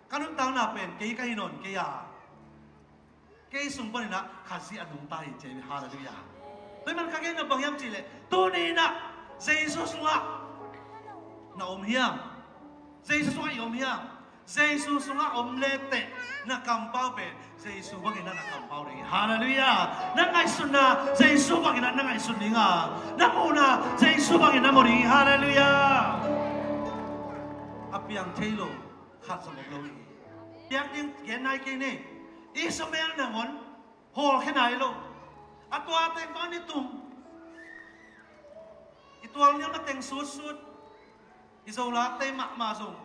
kanun tang na pen ke ka hinon ke ya ke sung pan ina khasi adung tai che hallelujah toy man ka ge na bang yam chile tu ni na Jesus sunga na hiam Jesus sunga hiam Jesus sunga lete na kampau pe Jesus bang ina na kampau ri hallelujah na ngai sunna Jesus bang ina na ngai sunninga na muna Jesus bang ina mori hallelujah apiang thailo khat samok lo piang ding gen nai ke ne Isomel na ngon hol khenai lo atwa teng pa ni tum itual nya na teng sut izola te ma zo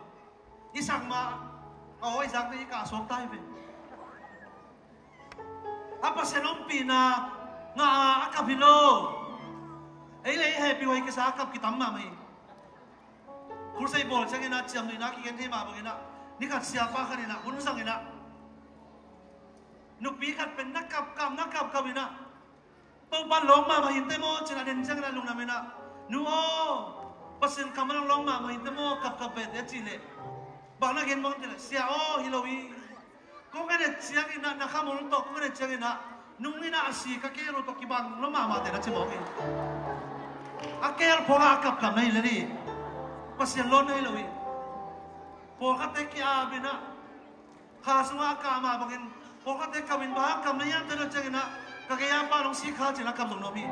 isang ma oi zak te ka sok tai ve apa senom pina nga akapilo ei le happy wai ke sa akap kitam ma mai kursai bol changena chiam ni na ki gen the ma bangena ni ka siapa khanina unsang ina nupi kat pen nakap kabina to ban long ma hin te mo china den chang na lung na mena nu o pasen kamarang long ma hin te mo kap be de chile ba na gen mong te sia o hilowi ko ka ne chiang ina na khamul to ko ne chiang ina nung ina asi ka ke ro to ki bang lo ma te na chimo ki akel pho kap nei le ni pasen lo nei lowi pho ka te ki a bina kha sunga ka ma bangin pokok te kawin bahang kam na yan teno changina kagaya pa nong sikha china kam dong nomi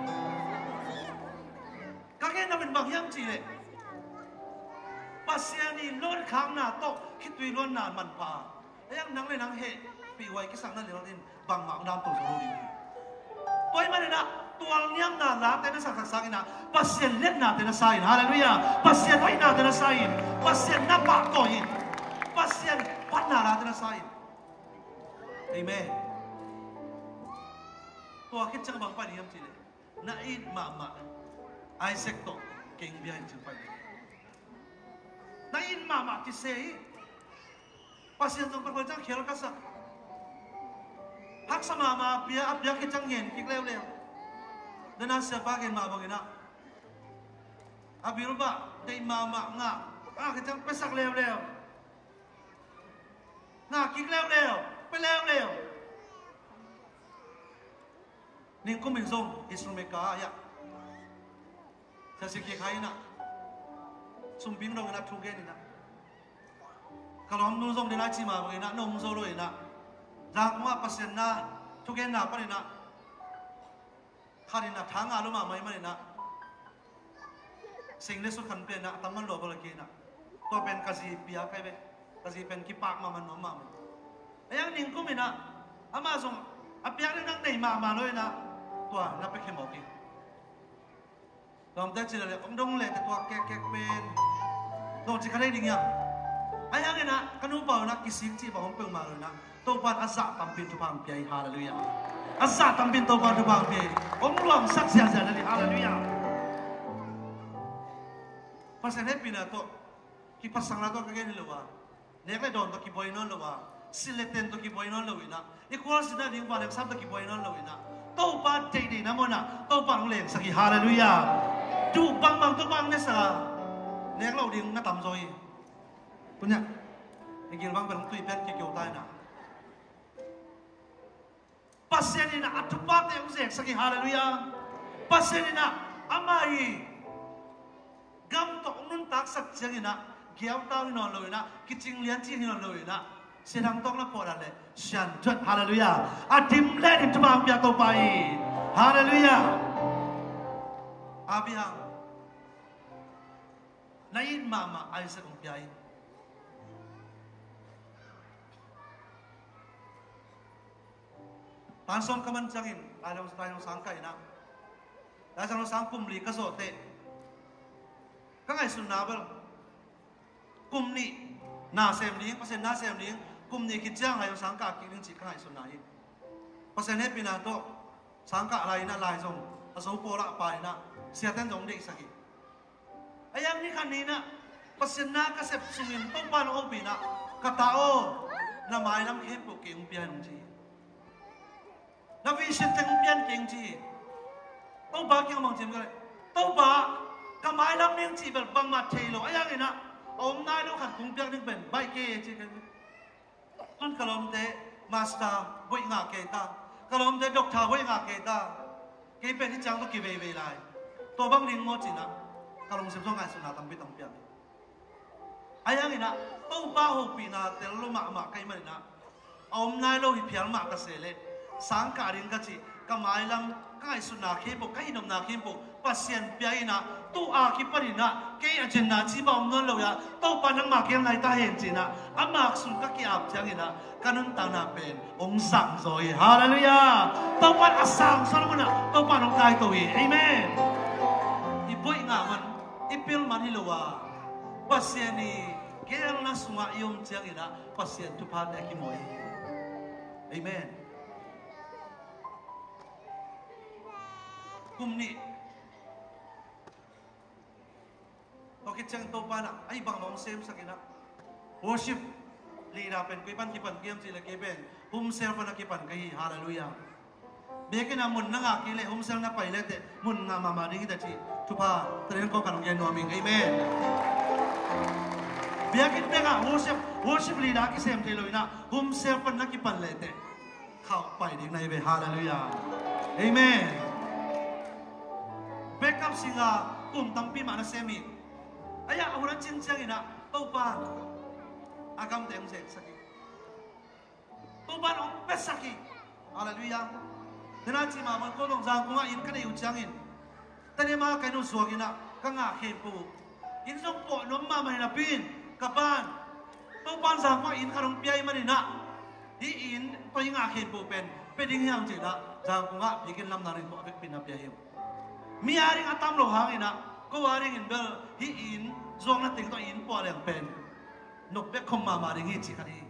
kagaya nawin bagyam chile pasiani lon khang na to khitui lon na man pa ayang nang le nang he pi wai ki sang na le din bang ma dam to so ni toy man na tual nyang na la te na sak sak ina pasien let na te na sain hallelujah pasien hoi na te na sain pasien na pa to yin pasien pat na la te na sain amen tua kit chang bang pa ni yam chile na in ma Isaac to king behind chang pa na in ma ti sei pasien tong pa chang khel ka sa hak sa ma bia kit chang yen ki lew na sa pa gen ma bang ina abir ba dei ma nga kit chang pesak lew na ki lewไปแล้วนิ่งก็มินซงอิสราเอลกาอยากจะสิเกี่ยใครนะสุ่มบิงเราเงินทุกเกนี่นะกลอมนุ่งซงเดินอาชีมาบางนะนุ่งโซโลนะจากว่าเปอร์เซ็นต์นะทุกเกนนะปะนี่นะข้านี่นะทางอาลุมาไม่มานี่นะสิ่งที่สุดขันเป็นนะตั้งมันหลอกบริเกนะตัวเป็นกะสีเปียใครเป็นกะสีเป็นกิปากมามันหนอมมาayang ning ko mina ama song apyak nang nei ma loi na tua na pe khem ok dom ta chile ong dong le te tua kek pen do chi khare ding ya ayang ina kanu pa na kisik chi ba hom pe ma loi na to pan asa tam pin tu pang pi hallelujah asa tam pin to pan tu pang pi ong luang sak sia sia ni hallelujah pasen happy na to ki pasang na to ka gen lo wa ne ka don to ki boy no lo wa sileten to ki boy non lawina equal sina ding ba lek sam to ki boy non lawina to pa te de na mona to pa ng lek saki hallelujah tu bang to bang ne sa nek lo ding na tam zoi punya ngil bang bang tui pet ki kyo tai na pasien ina atupa te ung sek saki hallelujah pasien ina amai gam to nun tak sak chang ina giam tao ni non loi na kiching lian chi ni non loi na se dang tok na ko la le shan chut hallelujah adim le dim tma pya to pai hallelujah Abraham nain mama Isaac ong pya tan son kaman changin alang sang kai na da sang sang kum li ka so te ka ngai sun na bal kum ni na sem ling pasen na sem ling kum ni ki chang alang sang ka ki ling chi ka ngai sun na hi pasen he pina to sang ka lai na lai jong aso po la pai na sia tan jong de saki ayang ni kan ni na pasen na ka sep sungin tong pan o pina ka tao na mai lam khem po ke ung pian chi na vision teng pian keng chi tau ba kyang mang chem ka tau ba ka mai lam ning chi bel bang ma thei lo ayang ina om nai lo khan kung pian ning ben bai ke chi kan tun kalom te master boi nga ke ta kalom te doctor boi nga ke ta ke pen hi chang to ki ve ve lai to bang ling mo chi na kalong sem song ngai sun na tam pi tam pian ayang ina tau ba ho pi na tel lo ma kai ma na om nai lo hi phial ma ka se le sang ka rin ka chi ka mai lam kai sun na khe bo kai nom na khe bo pasien pya ina tu a ki pari na ke ajen na chi ba om non lo ya to pa nang ma kem lai ta hen chi na amak sun ka ki ap chang ina kanun ta na pen ong sang zoi hallelujah to pa asang solomon na to pa nong kai to hi amen i boi nga man i pil man hi lo wa pasien ni kel na sunga yom chang ina pasien tu pa ta ki moi amen kum ni okey chang to pa na ai bang long sem sakina worship lira pen kui pan ki pan kiam chi la ke ben hum sel pa na ki pan kai hallelujah be ke na mun na nga ki le hum sel na pai le te mun nga ma ma ri ta chi tu pa tren ko kan gen no mi amen be ke be nga worship lira ki sem te loina hum sel pa na ki pan le te khao pai ding nai be hallelujah amen Beckham singa tampi mana semi aya ahuran cincang ina topa agam teng se saki topa ong pesaki haleluya dena ci ma man ko dong jang ko in ka dei uchangin tane ma kai no suagina ka nga khepu in song po nom ma ma na pin kapan topa jang ko in ka rong piai ma na di in to nga khepu pen peding yang ci da jang ko nga bikin lam na rin ko pin na piai mi aring atam lo hangina ko aring in bel hi in zong na ting to in po leng pen nok be khom ma ma ring hi chi khani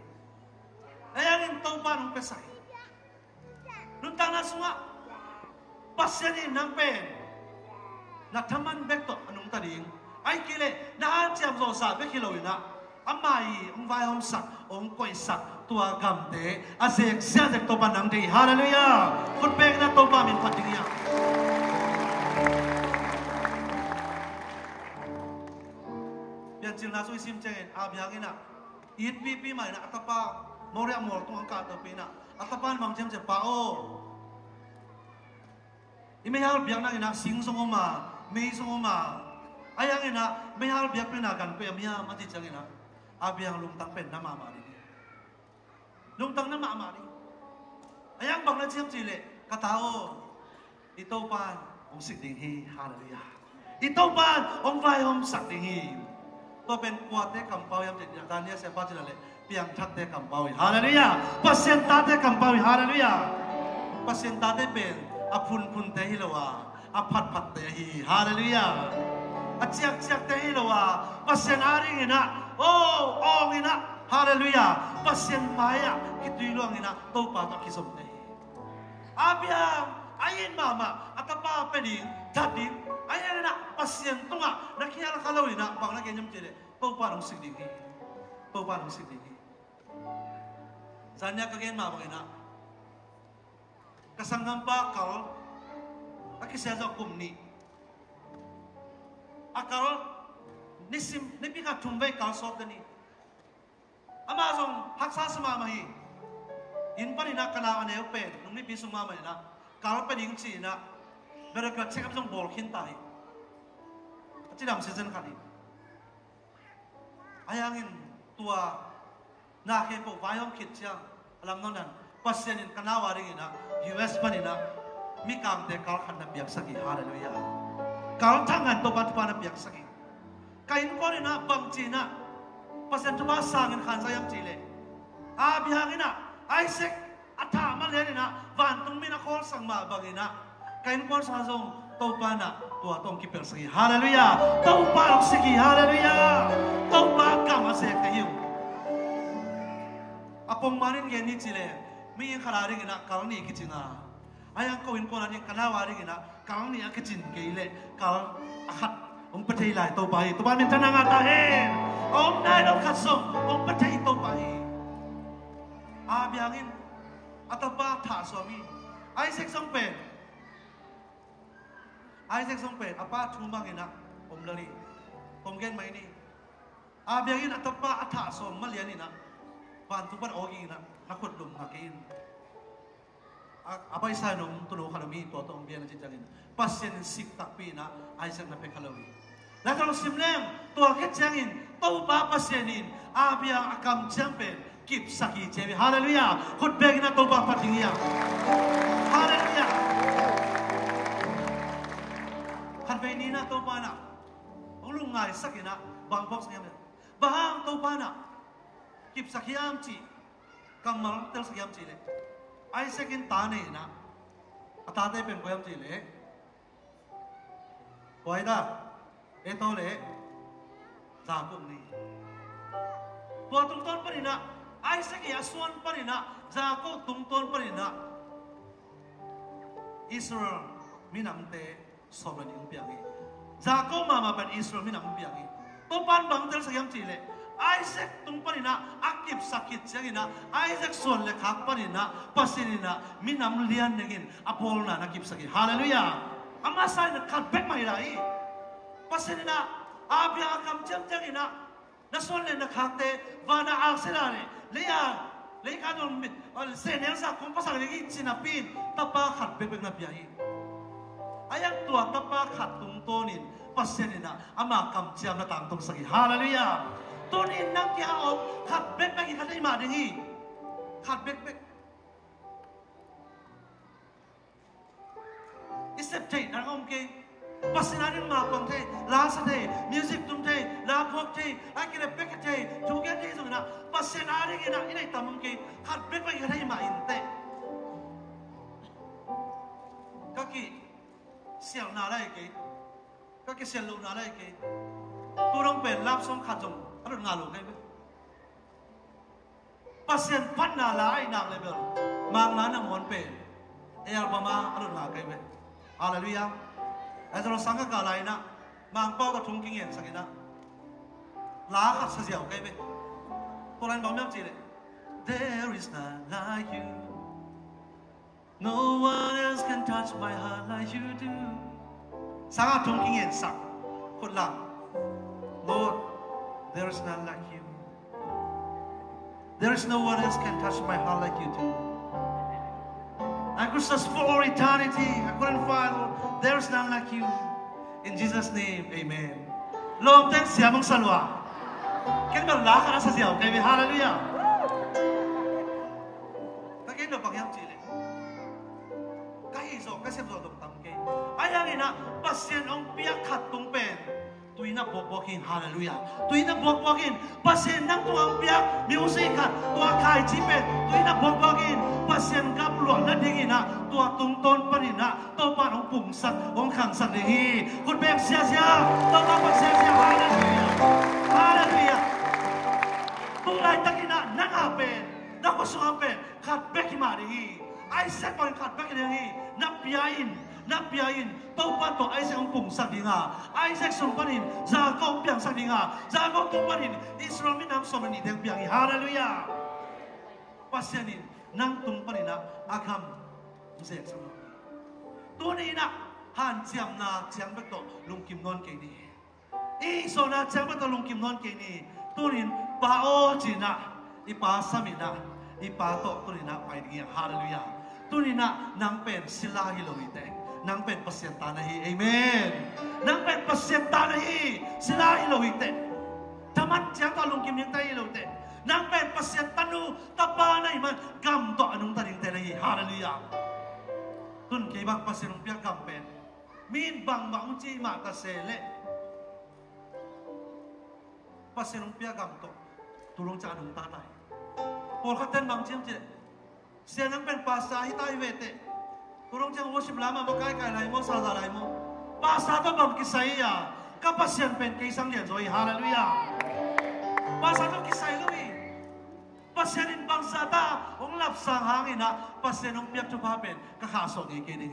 ayang in to pa nong pesai nun ta na sunga pasyan in nang pen na thaman bek to anung ta ding ai kile na an cham zo sa be kilo ina amai ong vai hom sak ong koi sak tua gam te asek sia jek to pa nang dei hallelujah kut bek na to pa min phating ya biar cina sui sim cengen abiang ina it pipi mai na atapa moria mor tuang ka to pina atapan mang cem ce pao ime hal biang na ina sing songoma mei songoma ayang ina me hal biak pina kan pe mia mati cengena abiang lung tang pen na ma ma ni lung tang na ma ma ni ayang bang na cem cile katao ito pan ong sik ding hi hallelujah ito pan ong vai om sak ding hi to pen kuate kampau yam je dania se pa chile piang thak te kampau hallelujah pasien ta te kampau hallelujah pasien ta te pen apun pun te hi lowa aphat phat te hi hallelujah achiak chiak te hi lowa pasien aring ina ong ina hallelujah pasien maya kitui luang ina to pa to kisom te abiang ayin mama atapa peding tadi ayan na pasien tunga nakiala kalawin na bang na kenyam jele to pa nong sigdigi zanya kagen ma bang ina kasanggam pa kal akisya sa kumni akal nisim nipika tumbay kal sok dani amazong haksa sama mahi in pa ina kana ane open nung nipi sumama ina kal pa ding chi na berkat check up jong bol khin tai จีดำซีซันขันอีอายังอินตัวนาเคปวายองคิดเชียงลำนั้นปัสเซนินกันนาวาริงินะ US ปนินะมีการเตะการขันนับยักษ์สักฮาเลลูยาการทั้งงานตัวบัตรปานับยักษ์สักการอินก่อนนะบางจีนะปัสเซนตัวสร้างอินขันสยามจีเลอาบิฮังอินะไอเซกอัฐามาเลนินะวันตุงมีนักขอสังมาบางอินะการอินก่อนสร้างทรงตัวปานะตัวตรงกิเปลสักฮาเลลูยาตัวปาลสักฮาเลลูยาตัวปากามาเสกเทียวapong manin geni chile mi kharari gina kalni kichina ayang ko in ko ani kalawari gina kalni akichin keile kal akhat patei lai to bai to ban min tananga ta he nai no khasom patei to bai biangin ataba tha somi Isaac songpen apa thumang ina lali gen mai ni biangin ataba atha som malian ina ban tu ban ogi na nakut lum hakin abai sa nong tulo khalami to tong bian chi changin pasien sik takpi na Isaac na pe khalawi la tong simleng to ke changin to ba pasienin abia akam champe kip saki chebi hallelujah khut beg na to ba patingia hallelujah khan ve ni na to ba na ong lung ngai sakina bang box ngam bahang to ba na kip sakiam chi kamal tel sakiam chi le Isaac in ta ne na atate pen koyam chi le koi da e to le Jacob ni to tung ton parina Isaac ya suan parina Jacob tung ton parina Israel minamte soban yung piangi Jacob mama pan Israel minam piangi to pan bang tel sakiam chi le Isaac tung panina akip sakit siangina Isaac son le khak panina pasinina minam lian nengin apol na nakip sakit hallelujah ama sai na khat bek mai rai pasinina abia kam jam jangina na son le na khak te wana aksela ne le ka don mit se ne sa kom pasang le gi chinapin tapa khat bek bek na piai ayang tua tapa khat tung tonin pasinina ama kam jam na tang tung sakit hallelujah tunin nang kia om khat bek bek khat ai ma dingi khat bek bek isep thei nang om ke pasinarin ma pang thei la sa thei music tum thei la phok thei akire bek thei thuge thei zungna pasinarin ina inai tamum ke khat bek bek khat ai ma inte kaki sial na lai ke kaki sial lu na lai ke turong pen lap som khat jong arun ngalu kai be pasien pat na la ai nang level mang na na mon pe albama arun nga kai be hallelujah azro sanga ka lai na mang pa ka thung king yen sakina la khat sa jiao kai be to lan bang nyam chi le there is none like you no one else can touch my heart like you do sanga thung king yen sak khut lang Lord there is none like you. There is no one else can touch my heart like you do. I could search for eternity. I couldn't find, Lord. There is none like you. In Jesus' name, amen. Long time siya mong salwa. Kaya ba laka na sa siya? Okay, hallelujah. Kaya na pangyam chile. Kaya iso, kasi mo itong tamke. Ayangin na, pasyan ang piyak katong pen. Tuwi na bokbokin, hallelujah. Tuwi na bokbokin, pasien nang tuang piak, music at tuwa kai chipet. Tuwi na bokbokin, pasien kapluan na dingin na, tuwa tungton pa rin na, to pa nung pungsat, ong kangsan dingi. Kung bek siya, to pa pag siya, hallelujah. Hallelujah. Tulay takina, nangapen, nakusungapen, katbek imaringi. Isaac pa rin katbek imaringi, napiyain, taupan to Isaac ang pungsat dinga. Isaac sumpanin, Jacob piyang sa dinga. Jacob tumpanin, Israel minam somanin ng piyangi. Hallelujah! Pasyanin, nang tumpanin na agam. Masaya sa mga. Tunay na, han siyam na siyam beto, lungkim non kay ni. Iso na siyam beto, lungkim non kay ni. Tunin, pao jina, ipasamin na, ipato, tunin na, painigyan. Hallelujah! Tunin na, nang pen sila hilawiteng. นังเป็นเปอร์เซ็นต์ตาในเอเมนนังเป็นเปอร์เซ็นต์ตาในสิลาฮิโลฮิเตธรรมะเจียงตาลุงกิมยังไตฮิโลเตนังเป็นเปอร์เซ็นต์ตันูตาปาในมันกำต่ออนุตันยังเตในฮาเลลูยาตุนกี่บังเปอร์เซ็นต์เปียกำเป็นมีนบังบังจีมาตาเซเลเปอร์เซ็นต์เปียกำต่อตุลงจานุตาในพอเขาเต้นบางเจียงเจเสียนังเป็นภาษาฮิตาเวเตตุลงจางวชิบลามาใกล้ๆไรโมซาซาไรโมภาษาตัวบังกิไซยากับภาษาเป็นกิสังเดียนโอยฮาเลลูยาภาษาตัวกิไซลุยภาษาอินบังซาตาองลับสังหางอินะภาษาองเปียกจุภาเป็นก็ขาส่งอีกทีนึง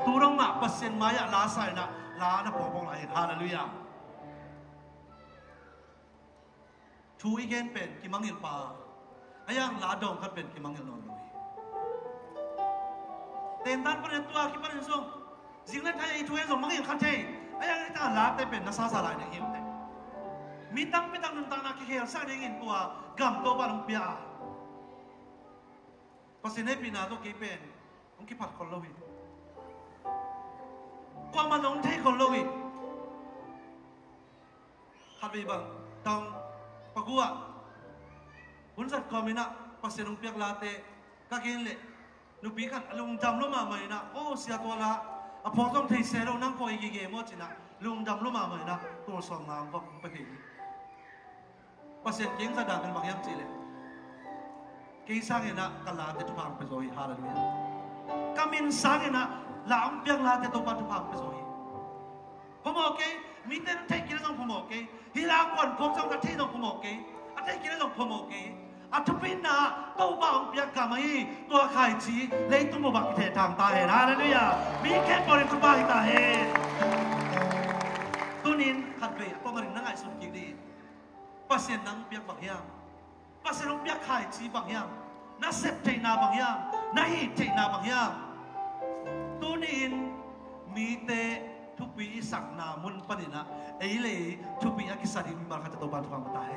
ตุลงมาภาษามายาลาไซนะลานะพอพงไรฮาเลลูยาชูอีเกนเป็นกิมังอิลปาอายังลาดองคัดเป็นกิมังอิลนอนลุยเต็นตันประเด็นตัวกิปันอินส่งสิ่งนั้นไทยช่วยส่งมังอิลคัดเทอายังนี่ตาลาเตเป็นนักซาซาลายในหิมเตมีตั้งไม่ตั้งนุนตานาคิเฮลซ่าในหินตัวกำตัวบาลงเปียภาษาในปีนาตัวกิเป็นองกิปัดคนลุยความมันองเทคนลุยฮับบีบังต้องปะกัวหุ่นสัตว์ก็มีนะภาษาองเปียกลาเตก็กินเลยนุปีกันลุงจำลุมาใหม่นะโอ้เสียตัวละพอต้องที่เซลล์นั่งคอยกี่เกมว่าจีนะลุงจำลุมาใหม่นะตัวสองนางก็ไปกี่ภาษาเก่งแสดงเป็นบางอย่างจีเลยเก่งสร้างเองนะกันลาเตทุกพังไปโซยฮาเลลูยากามินสร้างเองนะลาองเปียกลาเตทุกพังไปโซยผมโอเคมีแต่เทกินแล้วผมโอเคฮิลาก่อนผมต้องกระเทยต้องผมโอเคอันเทกินแล้วผมโอเคอัฐปินาตัวบ้าองเปียกกาไม่ตัวใครจีเลยตุ้มบักเททางตาเห็นฮาเลลูยามีแค่บริสุทธิ์บ้าตาเห็นตัวนี้ขัดเบียร์ตัวมันนั่งไอสุดกี่ดีภาษานังเปียกบางอย่างภาษาน้องเปียกใครจีบางอย่างน่าเสพเทนาบางอย่างน่าหิเทนาบางอย่างตัวนี้มีแต่ทุกปีสักนามุนปนินะเอเลยทุกปีอากิสาดิมีมาขัดตัวบ้านฟังมาตาย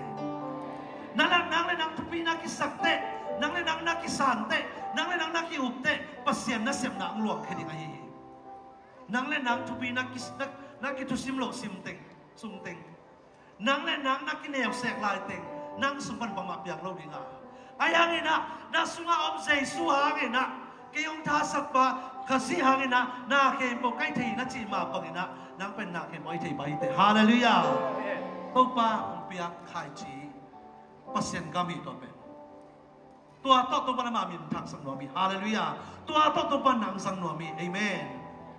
นั่งเลยนั่งทุกปีนักกิสักเตะนั่งเลยนั่งนักกิสานเตะนั่งเลยนั่งนักกิอุบเตะภาษาน่าเสพนังหลวงแค่นี้ไงนั่งเลยนั่งทุกปีนักกิทุสิมโลสิมเต็งสุมเต็งนั่งเลยนั่งนักกินเอวเสกลายเต็งนั่งสมบัติบำบัดอย่างเราดีงาอายังงี้นะน่าสุงาอมเซสุหางงี้นะเกี่ยงท่าสักปะข้าสิหางงี้นะน่าเข็มบอกใกล้ทีน่าจีมาบังงี้นะนั่งเป็นน่าเข็มไว้ทีไปเตะฮาเลลูยาตัวป้าองเปียกขายจีภาษาก็มีตัวเป็นตัวตัวปนมามีทางสังนวมีฮาเลลูยาตัวปนนังสังนวมีเอเมน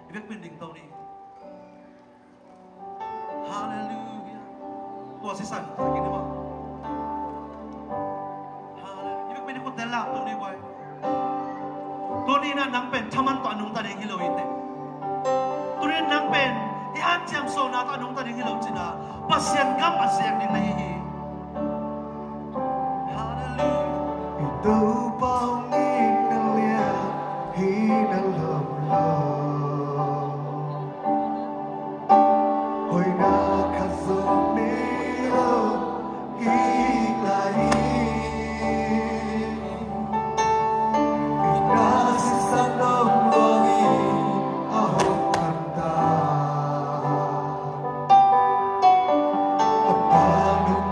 อีเวกเป็นดิ่งตัวนี้ฮาเลลูยาตัวสิสันสักกี่นี่วะฮาเลลูยาอีเวกเป็นคนเดล่าตัวนี้ไว้ตัวนี้นะนังเป็นทำมันต่อนุ่งตาเดงฮิโลอินเตตัวนี้นังเป็นที่อันเจียมโซนาต่อนุ่งตาเดงฮิโลจินาภาษากัมภาษาดิ่งในĐâu bao nghìn năm lia hi nắng lầm lờ hồi na khát giông nê lơ hi lại na xin sang đông lo hi a hồn khăn ta a pa nung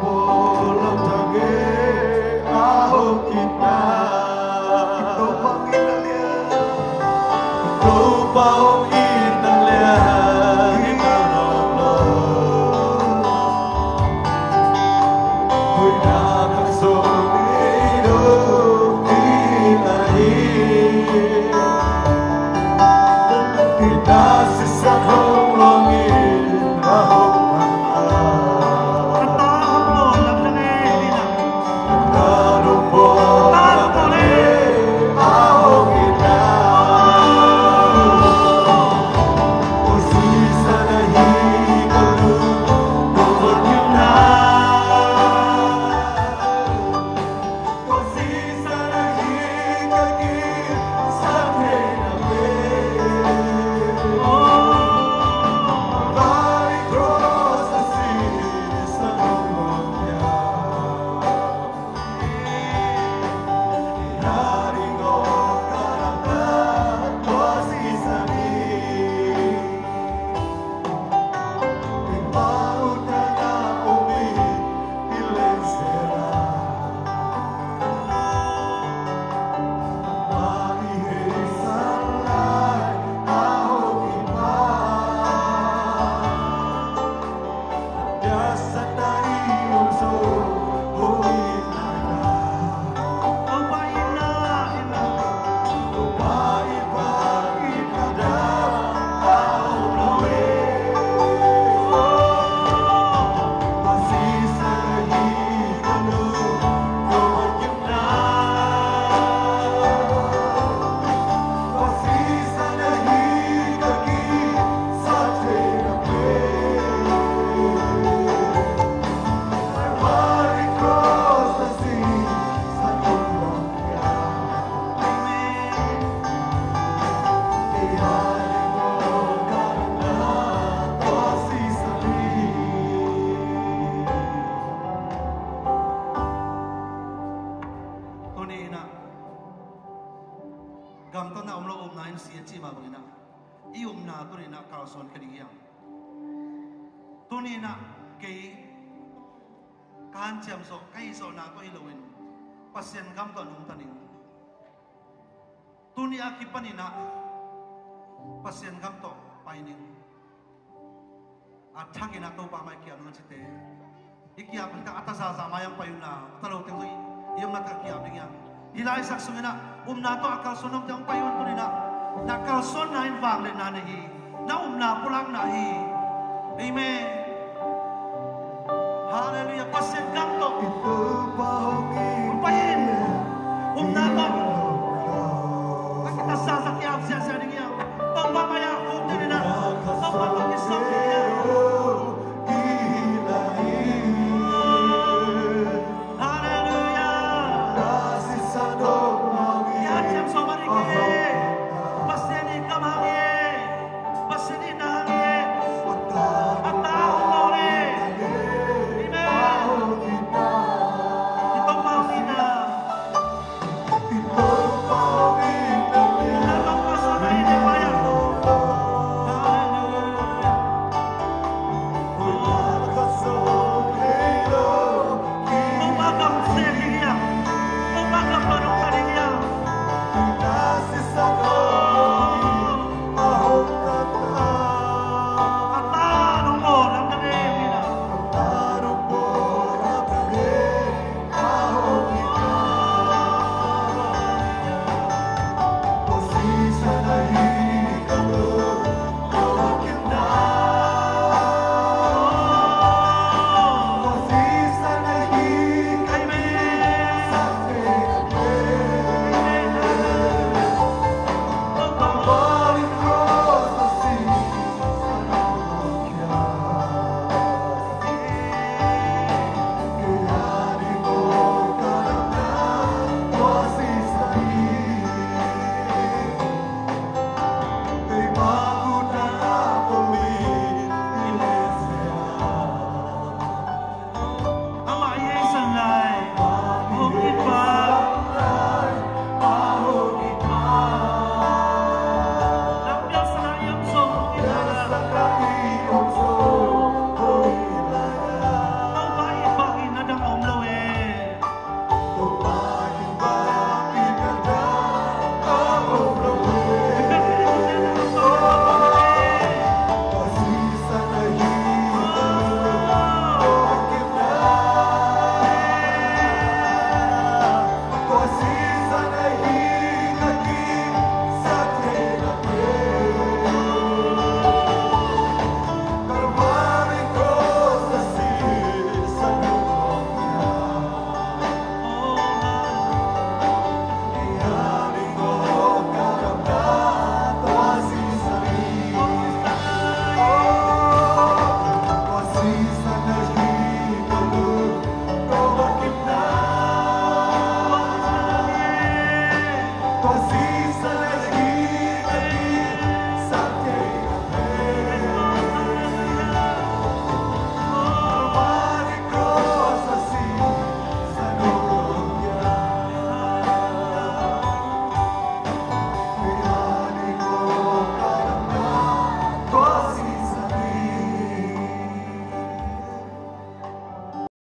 si chi ma bangina ium na tu ni na kalson kadi yang tu ni na ke kan jam so kai so na to ilowin pasien gam to nung taning tu ni akipani na pasien gam to paining atang ina to pa mai kiam na chite ikia pita atasa sa mayang payuna talo teng ium na ka kiam ding yang hilai sak sungina na to akal sonom teng payun tu ni na kalson na in wang le na hi na na pulang na hi amen. Haleluya, pasien kanto. Upayin. Nato. Kita sasakyap siya sa niya. Pagpapaya.